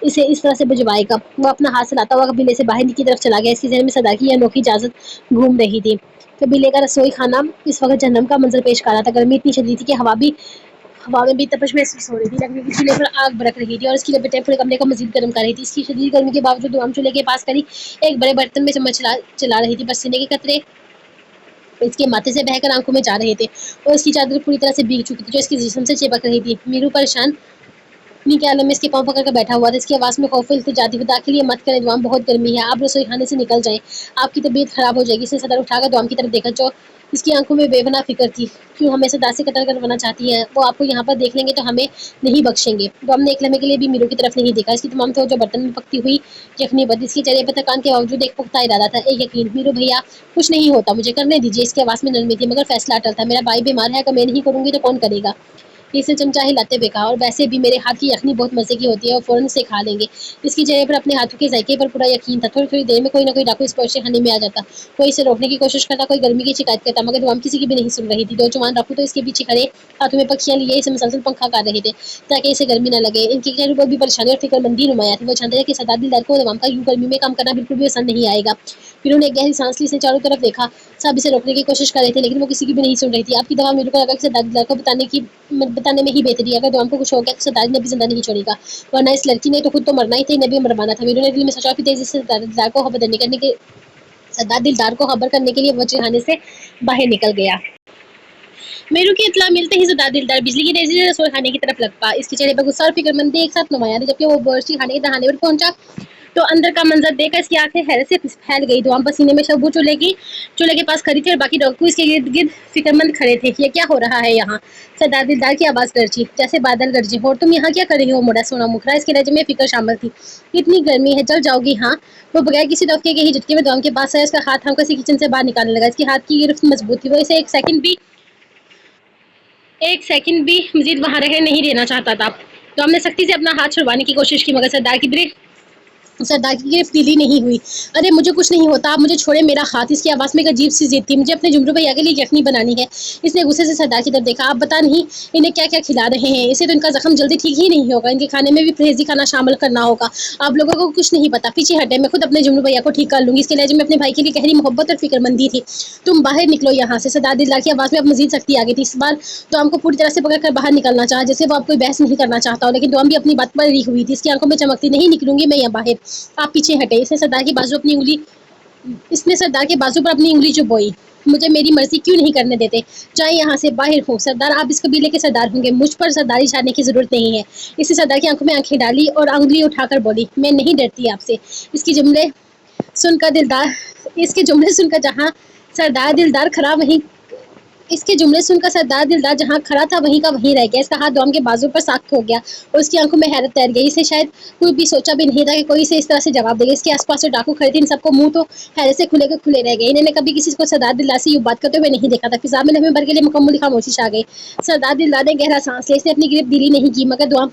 इस तरह से बुझवाएगा। वो अपना हाथ चलाता हुआ कबीले से बाहर की तरफ चला गया। इसके जहन में सरदार की यह अनोखी इजाजत घूम रही थी। कबीले का रसोई खाना इस वक्त जहन्नम का मंजर पेश कर रहा था। गर्मी इतनी शदीद थी कि हवा में भी तपश महसूस हो रही थी। लकड़ी के चूल्हे पर आग भड़क रही थी और इसकी लपटें पूरे कमरे को मजीद गर्म कर रही थी। इसकी शदीद गर्मी के बावजूद दुआम चूल्हे के पास करी एक बड़े बर्तन में चम्मच चला रही थी। पसीने के कतरे इसके माथे से बहकर आंखों में जा रहे थे और इसकी चादर पूरी तरह से भीग चुकी थी, जो इसके जिस्म से चिपक रही थी। मीरू परेशान इन्हीं के आलम में इसके पाँव पकड़ कर बैठा हुआ था। इसकी आवाज़ में खौफ इल्तिजा थी। खुदा के लिए मत करें दुआम, बहुत गर्मी है। आप रसोई खाने से निकल जाएं, आपकी तबीयत खराब हो जाएगी। इसने सदर उठाकर दुआम की तरफ देखा, जो इसकी आंखों में बेपनाह फिक्र थी। क्यों हमें सरदार से कत्ल करवाना चाहती है? वो आपको यहाँ पर देख लेंगे तो हमें नहीं बख्शेंगे। दुआम ने एक लम्हे के लिए भी मीरू की तरफ नहीं देखा। इसकी तमाम तवज्जो बर्तन में पकती हुई यखनी पर। इसके चेहरे पर थकान के बावजूद एक पुख्ता इरादा था, एक यकीन। मीरू भैया, कुछ नहीं होता, मुझे करने दीजिए। इसकी आवाज़ में नरमी थी, मगर फैसला अटल था। मेरा भाई बीमार है, अगर मैं नहीं करूंगी तो कौन करेगा? इसने चमचा हिलाते हुए कहा। और वैसे भी मेरे हाथ की यखनी बहुत मजे की होती है और फौरन से खा लेंगे। इसके चेहरे पर अपने हाथों के जायके पर पूरा यकीन था। थोड़ी थोड़ी देर में कोई ना कोई डाकू इस पहुंचे खाने में आ जाता। कोई इसे रोकने की कोशिश करता, कोई गर्मी की शिकायत करता, मगर दुआम किसी की भी नहीं सुन रही थी। दो जवान डाकू तो इसके पीछे खड़े हाथों में पक्षियां लिए इसे मुसलसल पंखा कर रहे थे, ताकि इसे गर्मी न लगे। इनके चेहरे पर भी परेशानी और फिक्रमंदी नुमाया थी। वो जानते थे कि सरदार दिलदार को दुआम का यूं गर्मी में काम करना बिल्कुल भी पसंद नहीं आएगा। फिर उन्हें एक गहरी सांस ली। इसने चारों तरफ देखा। सब इसे रोकने की कोशिश कर रहे थे, लेकिन वो किसी की भी नहीं सुन रही थी। आपकी दवा मेरे को लगा कि सरदार दिलदार को बताने में ही बेहतरी है। अगर दुआम को कुछ हो गया तो सरदार ने भी जिंदा नहीं छोड़ेगा, वरना इस लड़की ने तो खुद तो मरना ही था, इन्हें भी मरवाना था। मीनू ने दिल में सोचा। फिर तेजी से सरदार दिलदार को खबर करने के लिए वो खाने से बाहर निकल गया। मीरू की इत्तला मिलते ही सरदार दिलदार बिजली की तेजी से रसोई खाने की तरफ लग पा। इसके चेहरे पर गुस्सा और फिक्रमंदी एक साथ नुमाया थी। जबकि वो बावर्ची खाने के दहाने पर पहुंचा तो अंदर का मंजर देखकर इसकी आंखें हैरत से फैल गई। दुआम पसीने में शबू चूल्हे के पास खड़ी थी और बाकी डॉक्टर इसके गिर्द गिर्द फिक्रमंद खड़े थे। ये क्या हो रहा है यहाँ? सरदार दिलदार की आवाज गरजी, जैसे बादल गरजे। और तुम यहाँ क्या कर रही हो? मोड़ा सोना मुखरा। इसके लहजे में फिक्र शामिल थी। इतनी गर्मी है, जल जाओगी। हाँ। वो बगैर किसी दफके के ही झटके में दुआम के पास आया। इसका हाथ थामकर इसे किचन से बाहर निकालने लगा। इसके हाथ की गिरफ्त मजबूत थी। वो इसे एक सेकंड भी मजीद वहां रह नहीं देना चाहता था। तो हमने सख्ती से अपना हाथ छुड़वाने की कोशिश की, मगर सरदार की दृढ़ सरदार की गिरफ्त ढीली नहीं हुई। अरे मुझे कुछ नहीं होता, आप मुझे छोड़े मेरा हाथ। इसकी आवाज़ में एक अजीब सी जिद थी। मुझे अपने जुमरू भैया के लिए यखनी बनानी है। इसने गुस्से से सरदार की तरफ देखा। आप बता नहीं इन्हें क्या क्या खिला रहे हैं, इसे तो इनका जख्म जल्दी ठीक ही नहीं होगा। इनके खाने में भी परहेजी खाना शामिल करना होगा। आप लोगों को कुछ नहीं पता, पीछे हटे, मैं खुद अपने जुमरू भैया को ठीक कर लूंगी। इसके लहजे में अपने भाई के लिए गहरी मोहब्बत और फिक्रमंदी थी। तुम बाहर निकलो यहाँ से। सरदार दिलदार की आवाज़ में अब मजीद सख्ती आ गई थी। इस बार तो हमको पूरी तरह से पकड़ कर बाहर निकलना चाहा, जैसे वो आप कोई बहस नहीं करना चाहता हो। लेकिन तो हम भी अपनी बात पर अड़ी हुई थी। इसकी आंखों में चमकती, नहीं निकलूंगी मैं यहाँ बाहर, आप पीछे हटे। इसने सरदार के बाजू पर अपनी उंगली चुभोई। मुझे मेरी मर्जी क्यों नहीं करने देते, जाए यहाँ से, बाहर हो। सरदार, आप इस कबीले के सरदार होंगे, मुझ पर सरदारी छाड़ने की जरूरत नहीं है। इसने सरदार की आंखों में आंखें डाली और उंगली उठाकर बोली, मैं नहीं डरती आपसे। इसकी जुमले सुनकर दिलदार इसके जुमले सुनकर जहाँ सरदार दिलदार खड़ा वहीं इसके जुमले सुनकर सरदार दिलदार जहाँ खड़ा था वहीं का वहीं रह गया। इसका हाथ डॉम के बाजू पर सख्त हो गया और उसकी आंखों में हैरत तैर गई। इसे शायद कोई भी सोचा भी नहीं था कि कोई इसे इस तरह से जवाब देगा। इसके आसपास जो डाकू खड़े थे, इन सबको मुंह तो हैरत से खुले के खुले रह गए। इन्होंने कभी किसी को सरदार दिलदार से यूं बात करते हुए नहीं देखा था। फिजा में लम्हे भर के लिए मुकम्मल खामोशी छा गई। सरदार दिलदार ने गहरा सांस लिया। इसने अपनी गिरफ्त ढीली नहीं की, मगर दुआ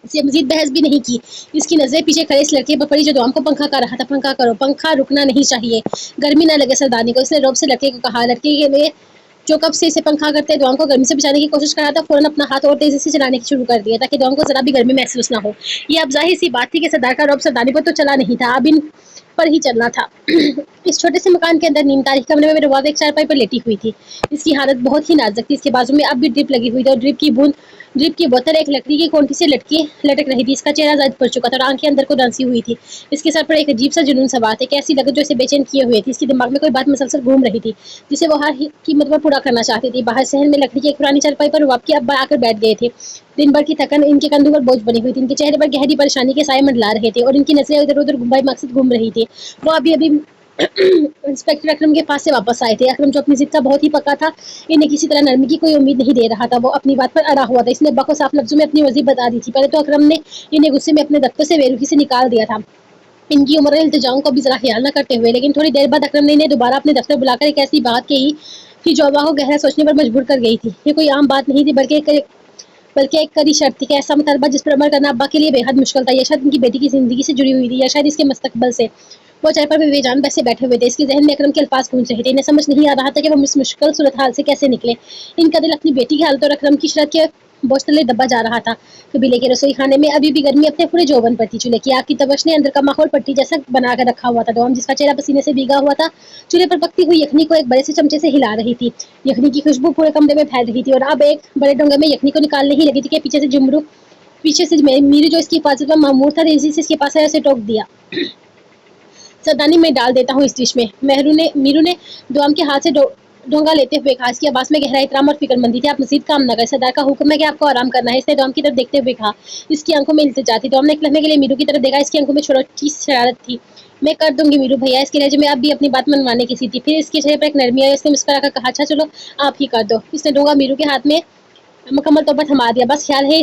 से मजीद बहस भी नहीं की। इसकी नजरें पीछे खड़े इस लड़के पर पड़ी जो दुआम को पंखा कर रहा था। पंखा करो, पंखा रुकना नहीं चाहिए, गर्मी ना लगे सरदारनी को। इसने रौब से लड़के को कहा। लड़के के लिए जो कब से इसे पंखा करते दुआम को गर्मी से बचाने की कोशिश कर रहा था, फौरन अपना हाथ और तेजी से चलाने की शुरू कर दिया ताकि दुआम को जरा भी गर्मी महसूस ना हो। ये अब जाहिर सी बात थी कि सरदार का रौब सरदारनी पर तो चला नहीं था, अब इन पर ही चलना था। इस छोटे से मकान के अंदर नीम तारीख कमरे में रवाब एक चारपाई पर लेटी हुई थी। इसकी हालत बहुत ही नाजुक थी। इसके बाजू में अब भी ड्रिप लगी हुई थी और ड्रिप की बोतल एक लकड़ी की कोंठी से लटक रही थी। इसका चेहरा जर्द पड़ चुका था और आंखें अंदर को धंसी हुई थी। इसके सर पर एक अजीब सा जुनून सवार था, एक ऐसी लगत जो इसे बेचैन किए हुए थी। इसके दिमाग में कोई बात मसलसल घूम रही थी जिसे वो हर कीमत पर पूरा करना चाहती थी। बाहर शहर में लकड़ी की एक पुरानी चारपाई पर रवाब के अब्बा आकर बैठ गए थे। दिन भर की थकन इनके कंधों पर बोझ बनी हुई थी। इनके चेहरे पर गहरी परेशानी के साए मंडला रहे थे और इनकी नजरें इधर उधर मकसद घूम रही थी। वो अभी अभी इंस्पेक्टर अकरम के पास से वापस आए थे। अकरम जो अपनी जिद का बहुत ही पक्का था, इन्हें किसी तरह नरमी की कोई उम्मीद नहीं दे रहा था। वो अपनी बात पर अड़ा हुआ था। इसने अब्बा को साफ लफ्जों में अपनी वजह बता दी थी। पहले तो अकरम ने इन्हें गुस्से में अपने दफ्तर से बेरुखी से निकाल दिया था, इनकी उम्र इल्तिजाओं को भी जरा ख्याल न करते हुए। लेकिन थोड़ी देर बाद अकरम ने इन्हें दोबारा अपने दफ्तर बुलाकर एक ऐसी बात कही थी जो अब्बा को गहरा सोचने पर मजबूर कर गई थी। ये कोई आम बात नहीं थी, बल्कि एक कड़ी शर्त थी कि ऐसा मुतालबा जिस पर अमल करना अब्बा के लिए बेहद मुश्किल था। या शायद उनकी बेटी की जिंदगी से जुड़ी हुई थी, या शायद इसके मुस्तकबल से। वो चाय पर बेजान बैसे बैठे हुए थे। इसके जहन में अकरम के अल्फाज गूंज रहे थे। इन्हें समझ नहीं आ रहा था कि वो इस मुश्किल सूरत हाल से कैसे निकले। इनका दिल अपनी बेटी की हालत और अकरम की शरत के बोझ तले दबा जा रहा था। कबीले के रसोई खाने में अभी भी गर्मी अपने पूरे जोबन पर थी। चूल्हे की आग की तपश ने अंदर का माहौल पट्टी जैसा बना कर रखा हुआ था। डॉम जिसका चेहरा पसीने से भीगा हुआ था, चूल्हे पर पकती हुई यखनी को एक बड़े से चमचे से हिला रही थी। यखनी की खुशबू पूरे कमरे में फैल रही थी और अब एक बड़े डोंगे में यखनी को निकालने ही लगी थी कि पीछे से मीरू जो इसकी हिफाजत में मामूर था, तेजी से इसके पास आया, उसे टोक दिया। सरदानी मैं डाल देता हूँ इस डिश में। मीरू ने दुआम के हाथ से डोंगा लेते हुए कहा। इसकी आवाज में गहरा इतराम और फिक्रमंदी थी। आप मजीद काम न करें, सरदार का हुक्म है कि आपको आराम करना है। इसने दुआम की तरफ देखते हुए कहा। इसकी आंखों में इल्तिजा थी। दुआम ने एक लम्हे के लिए मीरू की तरफ देखा। इसकी आंखों में छोटी शरारत थी। मैं कर दूंगी मीरू भैया। इसके लहजे में अब भी अपनी बात मनवाने की सी थी। फिर इसके चेहरे पर एक नरमी आई। उसने मुस्कुरा कर कहा, अच्छा चलो आप ही कर दो। इसने डोंगा मीरू के हाथ में मुकम्मल तौर पर थमा दिया। बस ख्याल है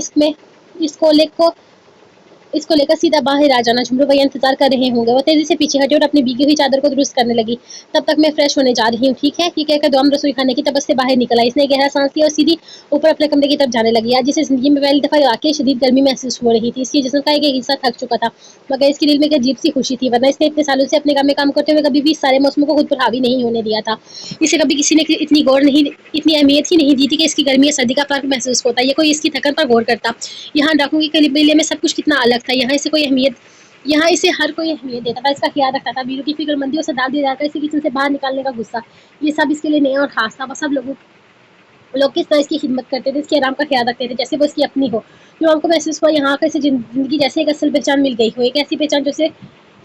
इसको लेकर सीधा बाहर आ जाना। झुमरू भैया इंतजार कर रहे होंगे। वो तेजी से पीछे हटी और अपनी भीगी हुई चादर को दुरुस्त करने लगी। तब तक मैं फ्रेश होने जा रही हूँ, ठीक है? ठीक है। दुआम रसोई खाने की तबस से बाहर निकला। इसने गहरा सांस लिया और सीधी ऊपर अपने कमरे की तरफ जाने लगी। आज जिसे जिंदगी में पहली दफा वाकई शदीद गर्मी महसूस हो रही थी। इसकी जिस्म का एक हिस्सा थक चुका था, मगर इसके दिल में एक अजीब सी खुशी थी। वरना इसने इतने सालों से अपने काम करते हुए कभी भी इस सारे मौसमों को खुद पर हावी नहीं होने दिया था। इसे कभी किसी ने इतनी अहमियत ही नहीं दी थी कि इसकी गर्मी या सर्दी का फर्क महसूस होता, या कोई इसकी थकन पर गौर करता। यहाँ डाकू के कबीले में सब कुछ कितना अलग था। यहाँ इसे हर कोई अहमियत देता था, इसका ख्याल रखता था। वीरू की फिक्रमंदी और सरदार दिया जाकर इसे किचन से बाहर निकालने का गुस्सा, ये सब इसके लिए नया और खास था। बस सब लोग किस तरह इसकी खिदमत करते थे, इसके आराम का ख्याल रखते थे जैसे वो इसकी अपनी हो। जो हमको महसूस हुआ यहाँ आकर इसे जिंदगी जैसे एक असल पहचान मिल गई हो, एक ऐसी पहचान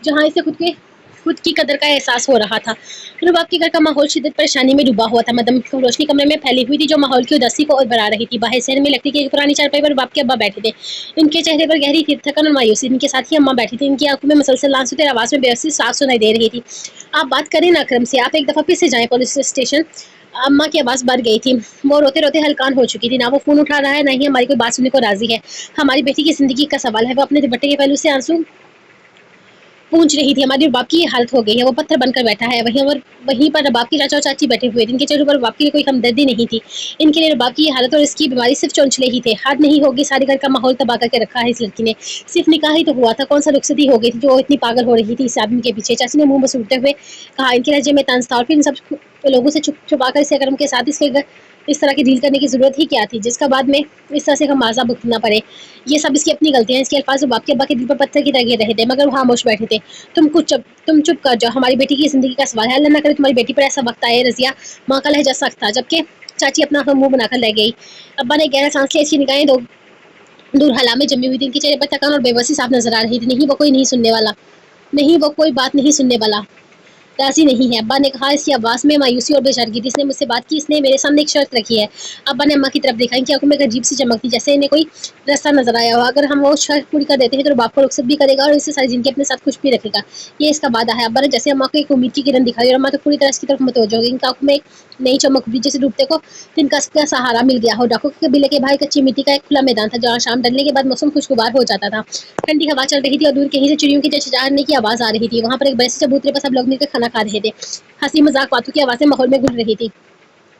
जहाँ इसे खुद की कदर का एहसास हो रहा था। रुबाब के घर का माहौल शिद्दत परेशानी में डूबा हुआ था। मदम रोशनी कमरे में फैली हुई थी जो माहौल की उदासी को और बढ़ा रही थी। बाहर शहर में लकड़ी की एक पुरानी चारपाई पर रुबाब के अब्बा बैठे थे। इनके चेहरे पर गहरी थकन और मायूसी। इनके साथ ही अम्मा बैठी थी। इनकी आंखों में मसलसल आंसू तेरी आवाज में बेबसी साफ सुनाई दे रही थी। आप बात करें ना अकरम से, आप एक दफा फिर से जाएं पुलिस स्टेशन। अम्मा की आवाज़ बढ़ गई थी। वो रोते रोते हलकान हो चुकी थी। ना वो फोन उठा रहा है, ना ही हमारी कोई बात सुनने को राजी है। हमारी बेटी की जिंदगी का सवाल है। वो अपने दुपट्टे के पहलू से आंसू पूछ रही थी। हमारे बाप की ये हालत हो गई है, वो पत्थर बनकर बैठा है। वहीं पर रबाब के चाचा और चाची बैठे हुए थे। इनके चेहरे पर रबाब के लिए कोई हमदर्दी नहीं थी। इनके लिए रबाब की ये हालत और इसकी बीमारी सिर्फ चौंचले ही थे। हाथ नहीं होगी, सारे घर का माहौल तबाह करके रखा है इस लड़की ने। सिर्फ निकाह ही तो हुआ था, कौन सा रुखसती हो गई थी जो इतनी पागल हो रही थी इस आदमी के पीछे। चाची ने मुंह मसूड़ते हुए कहा। इनके लहजे में तंज था और फिर इन सब लोगों से छुप छुपा कर इस अकरम के साथ इसके इस तरह की डील करने की जरूरत ही क्या थी, जिसका बाद में इस तरह से हम माजा भुगतना पड़े। ये सब इसकी अपनी गलतियां। इसके अल्फाज बाप के अब्बा के दिल पर पत्थर की तरह गिर रहे थे, मगर वो खामोश बैठे थे। तुम चुप कर जाओ, हमारी बेटी की जिंदगी का सवाल है। अल्लाह ना करे तुम्हारी बेटी पर ऐसा वक्त आए। रजिया माँ का लहजा सख्त था, जबकि चाची अपना मुंह बनाकर ले गई। अब्बा ने गहरा सांस लिया। इसकी निगाहें दो दूर हला में जमी हुई थी। इनके चेहरे पर थकान और बेबसी साफ नजर आ रही थी। नहीं, वो कोई नहीं सुनने वाला, नहीं वो कोई बात नहीं सुनने वाला, राजी नहीं है। अब्बा ने कहा, इसकी आवाज़ में मायूसी और बेशर्मी थी। इसने मुझसे बात की, इसने मेरे सामने एक शर्त रखी है। अब्बा ने अम्मा की तरफ देखा। इनकी आंखों में एक अजीब सी चमक थी, जैसे इन्हें कोई रास्ता नजर आया हो। अगर हम वो शर्त पूरी कर देते हैं तो बाप को रुखसत भी करेगा और इसे सारी जिंदगी अपने साथ खुश भी रखेगा। ये इसका वादा है। अब्बा ने जैसे अम्मा को एक उम्मीद की किरण दिखाई और अम्मा तो पूरी तरह इसकी तरफ मुतवज्जो हो गई। इनकी आंखों में एक नई चमक उभरी, जैसे डूबते को तिनका का सहारा मिल गया हो। डाकू के कबीले के भाई कच्ची मिट्टी का एक खुला मैदान था, जहाँ शाम ढलने के बाद मौसम खुशगवार हो जाता था। ठंडी हवा चल रही थी और दूर कहीं से चिड़ियों की चहचहाने की आवाज आ रही थी। वहाँ पर एक बड़े से चबूतरे पर सब लोग मिलकर खाना खा रहे थे। हंसी मजाक बातों की आवाजें माहौल में घुल रही थी।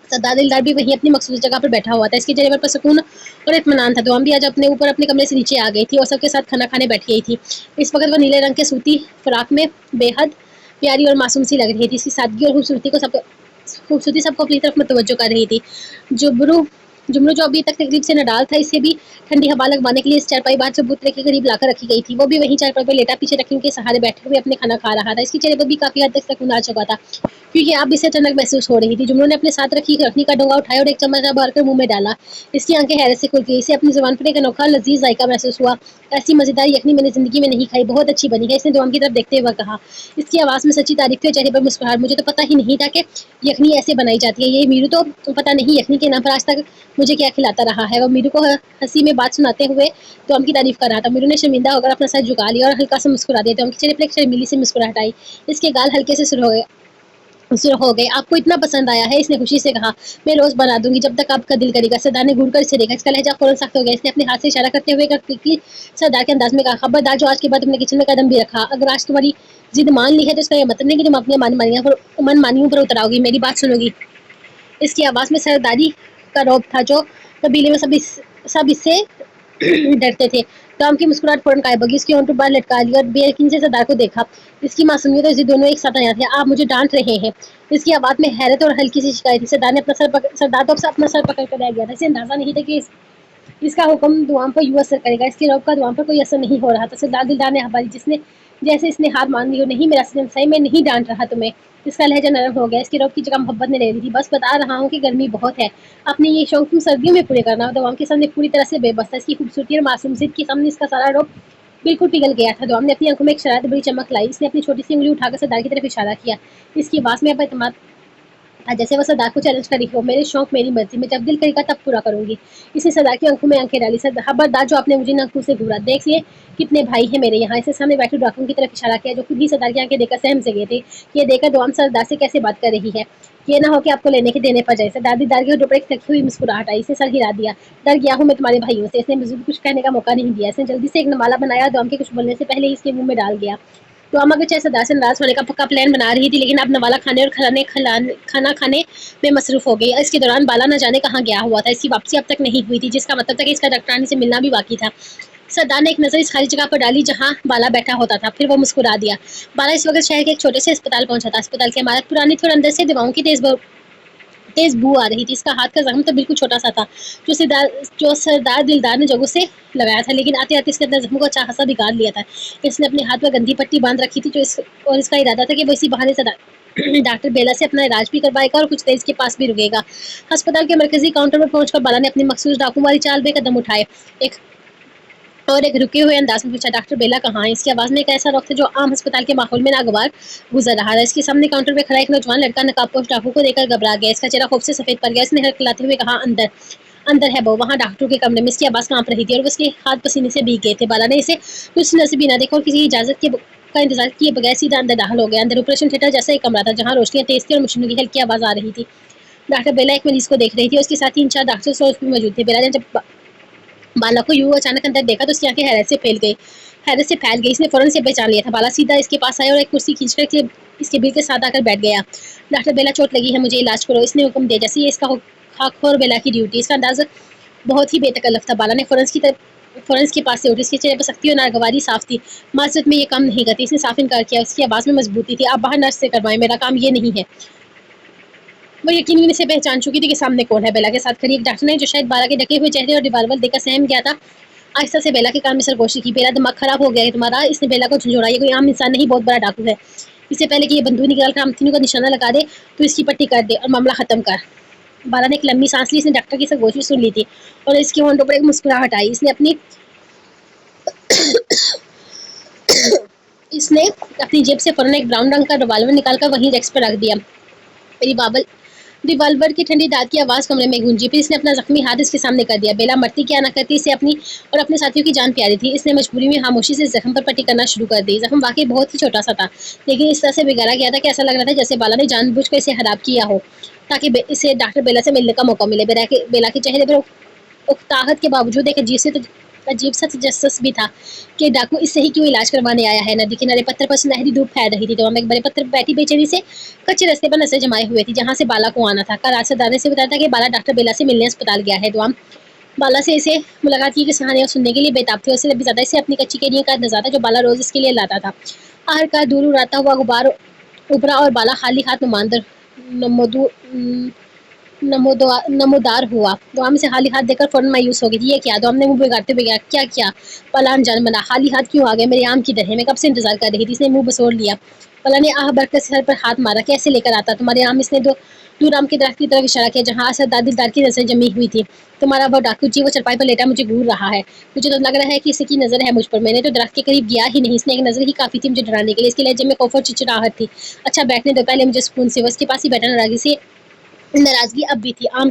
सरदार दिलदार भी वहीं अपनी मखसूस जगह पर बैठा हुआ था। इसके चेहरे पर सुकून और इत्मीनान था। दुआम भी आज अपने ऊपर अपने कमरे से नीचे आ गई थी और सबके साथ खाना खाने बैठ गई थी। इस वक्त वह नीले रंग के सूती फ्राक में बेहद प्यारी और मासूम सी लग रही थी। इसकी सादगी और खूबसूरती सबको अपनी तरफ मुतवज्जो कर रही थी। जुबरू जुमरू जो अभी तक तकलीफ से नडाल था, इसे भी ठंडी हवा लगवाने के लिए इस चारपाई बाहर चबूतरे के करीब लाकर रखी गई थी। वो भी वहीं चारपाई पर लेटा पीछे रखी के सहारे बैठे हुए अपने खाना खा रहा था। इसके चेहरे पर भी काफी हद तक सुकून आ चुका था, क्योंकि अब इसे अचानक महसूस हो रही थी। जुमरू ने अपने साथ रखनी का डोंगा उठाया और एक चम्मच भर कर मुंह में डाला। इसकी आंखें हैरत से खुल गई। इसे अपनी जुबान पर एक अनोखा लजीज जायका महसूस हुआ। ऐसी मजेदार यखनी मैंने जिंदगी में नहीं खाई, बहुत अच्छी बनी है, इसने दुआम की तरफ देखते हुए कहा। इसकी आवाज में सच्ची तारीफ थी और चेहरे पर मुस्कुराहट। मुझे तो पता ही नहीं था कि यखनी ऐसे बनाई जाती है। ये मीरू तो पता नहीं यखनी के नाम पर आज तक मुझे क्या खिलाता रहा है। वो मीरू को हंसी में बात सुनाते हुए तो उनकी तारीफ कर रहा था। मीरू ने शर्मिंदा होकर अपना सर झुका लिया और हल्का सा मुस्कुरा दिया। तो उनके चेहरे पर एक शर्मीली सी मुस्कुराहट आई। इसके गाल हल्के से सुर हो गए। आपको इतना पसंद आया है, इसने खुशी से कहा। मैं रोज बना दूंगी जब तक आपका दिल करेगा। सरदार ने घूरकर इसे देखा। इसका लहजा फौरन सख्त हो गया। इसने अपने हाथ से इशारा करते हुए कि सरदार के अंदाज में कहा, खबरदार जो आज के बाद तुमने किचन में कदम भी रखा। अगर आज तुम्हारी जिद मान ली है तो इसका यह मतलब नहीं कि तुम अपनी मनमानियों पर उतर आओगी, मेरी बात सुनोगी। इसकी आवाज में सरदारी का रौब था, जो कबीले में सब इससे डरते थे। टॉम की मुस्कुराहट फौरन गायब हो गई। इसकी होंठ बाहर लटका लिया और बेयकीनी से सरदार को देखा। इसकी मासूमियत और जिद दोनों एक साथ आया थे। आप मुझे डांट रहे हैं। इसकी आवाज में हैरत और हल्की सी शिकायत थी। सरदार तो अपना सर पकड़ कर रह गया था। इसे अंदाजा नहीं था कि इसका हुक्म दुआम पर यूं असर करेगा। इसके रौब का दुआम पर कोई असर नहीं हो रहा था। सरदार दिलदार ने हवाली जैसे इसने हार मान ली हो। नहीं मेरा सही, मैं नहीं डांट रहा तुम्हें। इसका लहजा नरम हो गया। इसकी रौब की जगह मोहब्बत ने ले ली थी। बस बता रहा हूँ कि गर्मी बहुत है, अपने ये शौक तुम सर्दियों में पूरे करना। दुआम के सामने पूरी तरह से बेबस था। इसकी खूबसूरती और मासूम जिद के सामने इसका सारा रौब बिल्कुल पिघल गया था। दुआम ने अपनी आंखों में एक शरारत बड़ी चमक लाई। इसने अपनी छोटी सी उंगली उठाकर सरदार की तरफ इशारा किया। इसकी आवाज में अब एतमाद था, जैसे वह सरदार को चैलेंज करी हो। मेरे शौक मेरी मर्जी, मैं जब दिल करेगा तब पूरा करूंगी। इसने सरदार की आंखों में आंखें डाली। खबरदार जो आपने मुझे इन आंखों से घूरा, देख लिए कितने भाई हैं मेरे यहाँ। इसने सामने बैठे डाकुओं की तरफ इशारा किया, जो खुद ही सरदार की आंखें देखकर सहम से गए थे। ये देखकर दुआम सरदार से कैसे बात कर रही है, ये ना हो कि आपको लेने के देने पर जाए। सरदार दीदार के ऊपर एक थकी हुई मुस्कुराहट आई। इसने सर हिला दिया। डर गया हूँ मैं तुम्हारे भाइयों से। इसने मुझे कुछ कहने का मौका नहीं दिया। इसने जल्दी से एक नमाला बनाया। दुआम के कुछ बोलने से पहले ही इसके मुंह में डाल गया। तो अम्मा के चाहे सरदार से नाराज होने का पक्का प्लान बना रही थी, लेकिन अब नवाला खाने और खाना खाने में मसरूफ हो गई। इसके दौरान बाला न जाने कहाँ गया हुआ था। इसकी वापसी अब तक नहीं हुई थी, जिसका मतलब था कि इसका डॉक्टरानी से मिलना भी बाकी था। सरदार ने एक नजर इस खाली जगह पर डाली जहाँ बाला बैठा होता था, फिर वो मुस्कुरा दिया। बाला इस वक्त शहर के एक छोटे से अस्पताल पहुंचा था। अस्पताल की इमारत पुरानी थी और अंदर से दवाओं की तेज बू आ रही थी। इसका हाथ का जख्म तो बिल्कुल छोटा सा था, जो सरदार दिलदार ने जगह से लगाया था, लेकिन आते आते इसके अंदर जख्म को अच्छा खासा बिगाड़ लिया था। इसने अपने हाथ में गंदी पट्टी बांध रखी थी, और इसका इरादा था कि वो इसी बहाने से डॉक्टर बेला से अपना इलाज भी करवाएगा और कुछ देर इसके पास भी रुकेगा। अस्पताल के मरकजी काउंटर पर पहुंचकर बाला ने अपनी मखसूस डाकू वाली चाल में कदम उठाए एक रुके हुए अंदाज में पूछा, डॉक्टर बेला कहाँ है। इसकी आवाज में एक ऐसा रौब था जो आम अस्पताल के माहौल में नागवार गुजर रहा था। इसके सामने काउंटर पे खड़ा एक नौजवान लड़का नकाबपोश डाकू को देखकर घबरा गया। इसका चेहरा खूब से सफेद पड़ गया। इसने हड़कलाते हुए कहा, अंदर अंदर है वो, वहाँ डॉक्टर के कमरे में। इसकी आवाज कांप रही थी और उसके हाथ पसीने से भीग गए थे। बाला ने इसे कुछ नसीबी ना देखा और किसी इजाजत का इंतजार किए बगैर सीधा अंदर दाखिल हो गया। अंदर ऑपरेशन थिएटर जैसा एक कमरा था, जहाँ रोशनियां तेज थी और मशीनों की हल्की आवाज आ रही थी। डॉक्टर बेला एक मरीज को देख रही थी और उसके साथ 3-4 डॉक्टर भी मौजूद थे। बेला ने जब बाला को यूं अचानक अंदर देखा तो उसकी आंखें हैरत से फैल गई। हैरत से फैल गई। इसने फौरन से पहचान लिया था। बाला सीधा इसके पास आया और एक कुर्सी खींचकर इसके बिल के साथ आकर बैठ गया। डॉक्टर, बेला चोट लगी है, मुझे इलाज करो, इसने हुक्म दिया। जैसे ये इसका खाकखोर बेला की ड्यूटी। इसका अंदाजा बहुत ही बेतकल्लफ था। बाला ने फौरन के पास से उठी। इसके चेहरे पर सख्ती और नागवारी साफ थी। माजरत में ये काम नहीं करती। इसने साफ इनकार किया। उसकी आवाज में मजबूती थी। आप बाहर नर्स से करवाएं, मेरा काम ये नहीं है। वो यकीनन इसे पहचान चुकी थी कि सामने कौन है। बेला के साथ खड़ी एक डॉक्टर ने, जो शायद बाला के ढके हुए चेहरे और रिवाल्वर देखकर सहम गया था, आहिस्ता से बेला के कान में सरगोशी की। बेला, दिमाग खराब हो गया है तुम्हारा? इसने बेला को झंझोड़ा। ये कोई आम इंसान नहीं, बहुत बड़ा डाकू है। इससे पहले कि ये बंदूक निकाल कर हम तीनों का निशाना लगा दे, तो इसकी पट्टी कर दे और मामला खत्म कर। बाला ने एक लंबी सांस ली। इसने डॉक्टर की सरगोशी सुन ली थी और इसके होंठों पर एक मुस्कुराहट आई। इसने अपनी जेब से फौरन एक ब्राउन रंग का रिवाल्वर निकालकर वहीं डेस्क पर रख दिया। रिवाल्वर की ठंडी दांत की आवाज कमरे में गूंजी। फिर इसने अपना जख्मी हाथ इसके सामने कर दिया। बेला मरती क्या ना करती, इसे अपनी और अपने साथियों की जान प्यारी थी। इसने मजबूरी में खामोशी से जख्म पर पट्टी करना शुरू कर दी। जख्म वाकई बहुत ही छोटा सा था, लेकिन इस तरह से बिगाड़ा गया था कि ऐसा लग रहा था जैसे बाला ने जानबूझकर इसे खराब किया हो, ताकि इसे डॉक्टर बेला से मिलने का मौका मिले। बेला के चेहरे पर उकताहट के बावजूद एक अजीब सा तजस्सुस भी था कि डाकू इससे ही क्यों इलाज करवाने आया है। नदी किनारे पत्थर पर सुनहरी धूप फैल रही थी। तो हम एक बड़े पत्थर पर बैठी बेचैनी से कच्चे रास्ते पर नजर जमाए हुए थी, जहाँ से बाला को आना था। कल राजदाने से बताया था कि बाला डॉक्टर बेला से मिलने अस्पताल गया है। तो हम बाला से इसे मुलाकात की कहानियां सुनने के लिए बेताब थे। उससे भी ज्यादा इसे अपनी कच्ची केरियों का नजारा, जो बाला रोज इसके लिए लाता था। आखिरकार दूर उड़ाता हुआ गुब्बार उभरा और बाला खाली हाथ नुमांदर नमोदू नमोदार हुआ। दुआम से खाली हाथ देकर फौरन मायूस हो गई थी। ये क्या? दुआम ने मुंह बिगाड़ते हुए क्या किया? पलान जान बना, खाली हाथ क्यों आ गए? मेरे आम की तरह, मैं कब से इंतजार कर रही थी। इसने मुंह बसोड़ लिया। पला ने आह भरकर सर पर हाथ मारा। कैसे लेकर आता तुम्हारे आम? इसने दूर आम के दरख्त की तरफ इशारा किया, जहाँ असर दिलदार की नजर जमी हुई थी। तुम्हारा वो डाकू जी, वो चरपाई पर लेटा मुझे घूर रहा है। मुझे तो लग रहा है कि इसकी नजर है मुझ पर। मैंने तो दरख्त के करीब गया ही नहीं। इसने एक नजर ही काफी थी मुझे डराने के लिए। इसके लहजे में खौफ और चिड़चिड़ाहट थी। अच्छा बैठने दो पहले मुझे सुकून से। वो इसके पास ही बैठा नाराजगी अब भी थी। आम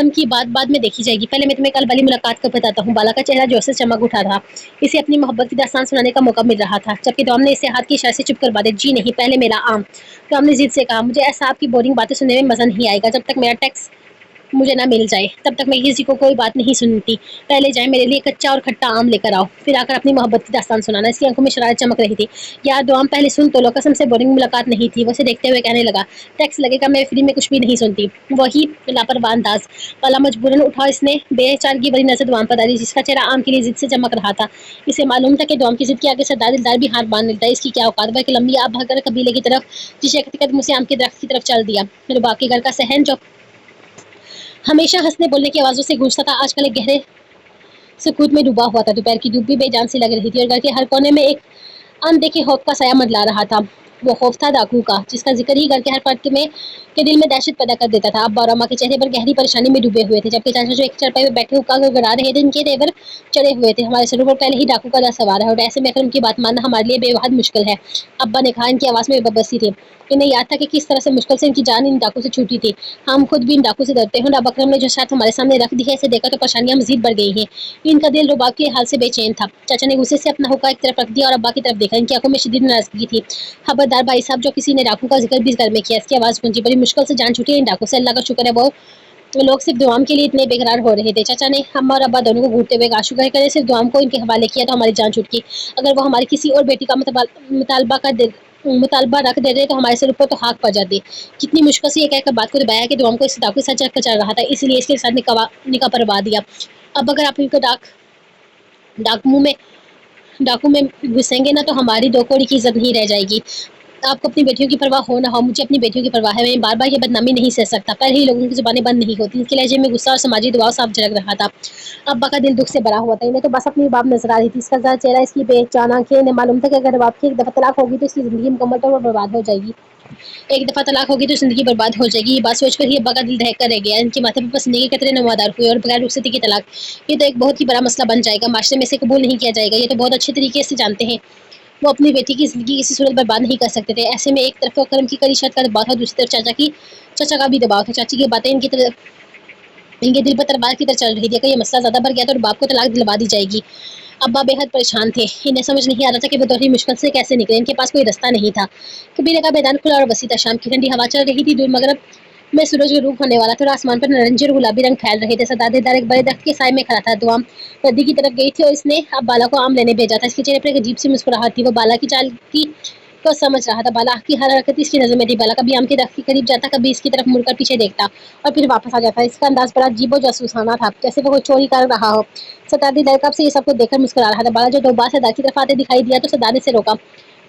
की बात बाद में देखी जाएगी। पहले मैं तुम्हें कल वाली मुलाकात का बताता हूँ। बाला का चेहरा जोश से चमक उठा था। इसे अपनी मोहब्बत की दास्तान सुनाने का मौका मिल रहा था, जबकि डॉम ने इसे हाथ की इशारे से चुप करवा दिया। जी नहीं, पहले मेरा आम। डॉम ने जिद से कहा, मुझे ऐसा आपकी बोरिंग बातें सुनने में मजा नहीं आएगा। जब तक मेरा टैक्स मुझे ना मिल जाए, तब तक मैं किसी को कोई बात नहीं सुनती। पहले जाए मेरे लिए कच्चा और खट्टा आम लेकर आओ, फिर आकर अपनी मोहब्बत की दास्तान सुनाना। इसकी आंखों में शरारत चमक रही थी। यार दो आम पहले सुन तो लो, कसम से बोरिंग मुलाकात नहीं थी। वो उसे देखते हुए कहने लगा, टैक्स लगेगा, मैं फ्री में कुछ भी नहीं सुनती। वही लापरवाह अंदाज। वाला मजबूरन उठा। इसने बेचारगी भरी नजर दुआम पर डाली, जिसका चेहरा आम के लिए जिद से चमक रहा था। इसे मालूम था कि दुआम की जिद के आगे सरदार दिलदार भी हार मान लेता है। इसकी क्या औकात। वह एक लंबी आप भगकर कबीले की तरफ, जिसे कदम उसे आम के दरख्त की तरफ चल दिया। रुबाब के घर का सहन, जो हमेशा हंसने बोलने की आवाजों से गूंजता था, आजकल एक गहरे सुकूत में डूबा हुआ था। दोपहर की धूप भी बेजान सी लग रही थी और घर के हर कोने में एक अनदेखे खौफ का साया मंडला रहा था। वो खौफ था डाकू का, जिसका जिक्र ही घर के हर फर्द में के दिल में दहशत पैदा कर देता था। अब बारामा के चेहरे पर गहरी परेशानी में डूबे हुए थे, जबकि चाचा जो एक चरपाई में बैठे हुक्का गड़ा रहे थे, इनके तेवर चढ़े हुए थे। हमारे सरों पर पहले ही डाकू का डर सवार है और ऐसे में अगर उनकी बात मानना हमारे लिए बेहद मुश्किल है। अब्बा ने कहा। इनकी आवाज में बेबसी थी। इन्हें याद था कि किस तरह से मुश्किल से इनकी जान इन डाकू से छूटी थी। हम खुद भी इन डाकू से डरते हैं। अब अकरम ने जो शर्त हमारे सामने रख दी है, इसे देखकर तो परेशानियां मजीद बढ़ गई हैं। इनका दिल रुबाब के हाल से बेचैन था। चाचा ने गुस्से से अपना हुक्का एक तरफ रख दिया और अब्बा की तरफ देखा। इनकी आंखों में शदीद नाराजगी थी। खबरदार भाई साहब, जो किसी ने डाकू का जिक्र भी घर में किया। इसकी आवाज गूंजी। बड़ी मुश्किल से जान छूटी इन डाकू से। अल्लाह का शुक्र है वो लोग सिर्फ दुआम के लिए इतने बेकरार हो रहे थे। चाचा ने हम और अब्बा दोनों को घूरते हुए कहा, शुक्र करे सिर्फ दुआम को इनके हवाले किया तो हमारी जान छूट गई। अगर वो हमारी किसी और बेटी का मुतालबा रख देते तो हमारे सिर ऊपर तो हाथ पड़ जाती। कितनी मुश्किल से ये कहकर बात को दबाया कि दुआम को इस डाकू से चक्कर चल रहा था, इसलिए इसके साथ निकाह परवा दिया। अब अगर आप इनको डाकू में घुसेंगे ना, तो हमारी दो कौड़ी की इज्जत नहीं रह जाएगी। आपको अपनी बेटियों की परवाह हो ना हो, मुझे अपनी बेटियों की परवाह है। मैं बार बार ये बदनामी नहीं सह सकता। पहले ही लोगों की जुबानें बंद नहीं होती। इसके लहजे में गुस्सा और समाजी दबाव साफ झलक रहा था। अब्बा का दिल दुख से भरा हुआ था। इन्हें तो बस अपनी बाप नजर आ रही थी। इसका जरा चेहरा, इसकी बेजान आंखें। इन्हें मालूम था कि अगर बाप की एक दफा तलाक होगी तो इसकी जिंदगी मुकम्मल तौर पर बर्बाद हो जाएगी। एक दफा तलाक होगी तो जिंदगी बर्बाद हो जाएगी। ये बात सोचकर ही अब्बा का दिल दहक कर रह गया। इनके माथे पर पसीने के कतरे नमदार हुए और बगैर रुखसती की तलाक, ये तो एक बहुत ही बड़ा मसला बन जाएगा। माशरे में से कबूल नहीं किया जाएगा। ये तो बहुत अच्छे तरीके से जानते हैं वो अपनी बेटी की जिंदगी किसी सूरत बर्बाद नहीं कर सकते थे। ऐसे में एक तरफ तो करम की कड़ी शर्त का दबाव था, दूसरी तरफ चाचा का भी दबाव था। चाची की बातें इनके दिल पर तलवार की तरह चल रही थी। अगर ये मसला ज्यादा बढ़ गया तो बाप को तलाक दिलवा दी जाएगी। अब्बा बेहद परेशान थे। इन्हें समझ नहीं आ रहा था कि वो दोहरी मुश्किल से कैसे निकले। इनके पास कोई रास्ता नहीं था। कबीले का मैदान खुला और वसी था। शाम की ठंडी हवा चल रही थी। दूर मगरब मैं सूरज का रूप होने वाला था और आसमान पर नारंगी और गुलाबी रंग फैल रहे थे। सरदार दिलदार एक बड़े दरख्त के साए में खड़ा था। दुआम नदी की तरफ गई थी और इसने अब बाला को आम लेने भेजा था। इसके चेहरे पर एक अजीब सी मुस्कुराहट थी। वो बाला की चाल की को समझ रहा था। बाला की हर हरकत इसकी नजर में थी। बाला कभी आम के दरख्त के करीब जाता, कभी इसकी तरफ मुड़कर पीछे देखता और फिर वापस आ जाता। इसका अंदाज बड़ा अजीब और जासूसाना था, जैसे वो कोई चोरी कर रहा हो। सरदार दिलदार कब से ये सब कुछ देखकर मुस्कुरा रहा था। बाला जो दो बार सरदार की तरफ आते दिखाई दिया तो सरदार ने इसे रोका।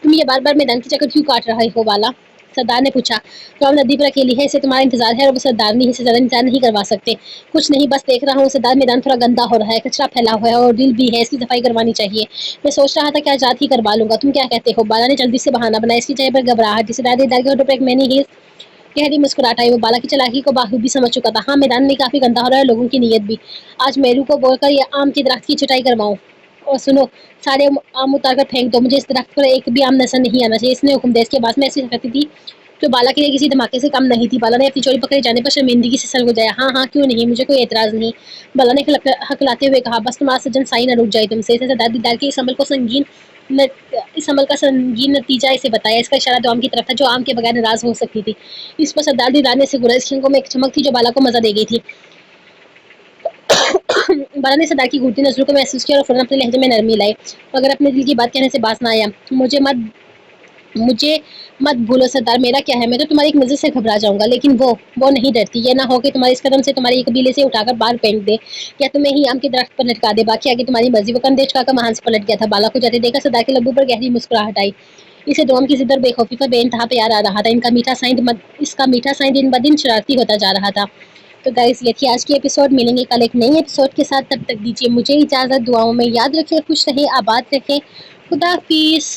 तुम ये बार बार मैदान की चक्कर क्यों काट रहे हो बाला? सरदार ने पूछा। तो हम नदी पर अकेली है, इसे तुम्हारा इंतजार है और वो सरदारनी इसे ज्यादा इंतजार नहीं करवा सकते। कुछ नहीं, बस देख रहा हूँ। सरदार, मैदान थोड़ा गंदा हो रहा है, कचरा फैला हुआ है और दिल भी है, इसकी सफाई करवानी चाहिए। मैं सोच रहा था कि आज रात ही करवा लूंगा, तुम क्या कहते हो? बाला ने जल्दी से बहाना बनाया। इसकी चेहरे पर घबराहट थी। सरदार दिलदार के होठों पर एक मैनी ही गहरी मुस्कुराहट आई। वो बाला की चालाकी को बाखूबी समझ चुका था। हाँ, मैदान में काफी गंदा हो रहा है, लोगों की नीयत भी। आज मेरू को बोलकर ये आम के दरख्त की छटाई करवाऊं। और सुनो, सारे आम उतार कर फेंक दो, मुझे इस दरख्त पर एक भी आम नजर नहीं आना चाहिए। इसने हुक्म दिया। इसके बाद में ऐसी हरकत थी जो बाला के लिए किसी धमाके से कम नहीं थी। बाला ने अपनी चोरी पकड़े जाने पर शर्मिंदगी से सर गुजाया। हाँ हाँ, क्यों नहीं, मुझे कोई एतराज नहीं। बाला ने हकलाते हुए कहा। बस तुम्हारा सज्जन साई न रुक जाए तुमसे। इसे सरदार दिलदार के इस अमल का संगीन नतीजा इसे बताया। इसका इशारा तो आम की तरफ था, जो आम के बगैर नाराज हो सकती थी। इस पर सरदार दिलदार ने इसे घूरा। इसकी आंखों में एक चमक थी जो बाला को मजा दे गई थी। बाला ने सरदार की घूरती नजरों को महसूस किया और फौरन अपने लहजे में नरमी लाई। मगर अपने दिल की बात कहने से बाज ना आया। मुझे मत भूलो सरदार, मेरा क्या है, मैं तो तुम्हारी एक नजर से घबरा जाऊंगा, लेकिन वो नहीं डरती। ये ना हो कि तुम्हारे इस कदम से तुम्हारे कबीले से उठाकर बाहर फेंक दे या तुम्हें ही आम के दरख्त पर लटका दे। बाकी आगे तुम्हारी मर्जी। वो कंधे झुकाकर महान से पलट गया था। बाला को जाते देखा सरदार के लब्बों पर गहरी मुस्कुराहट आई। इसे दोम की जिद और बेखौफी पर बेइंतहा प्यार आ रहा था। इसका मीठा साइंड दिन ब दिन शरारती होता जा रहा था। तो गाइस, ये थी आज की एपिसोड। मिलेंगे कल एक नई एपिसोड के साथ। तब तक दीजिए मुझे इजाजत। दुआओं में याद रखें, खुश रहें, आबाद रखें। खुदा हाफिज।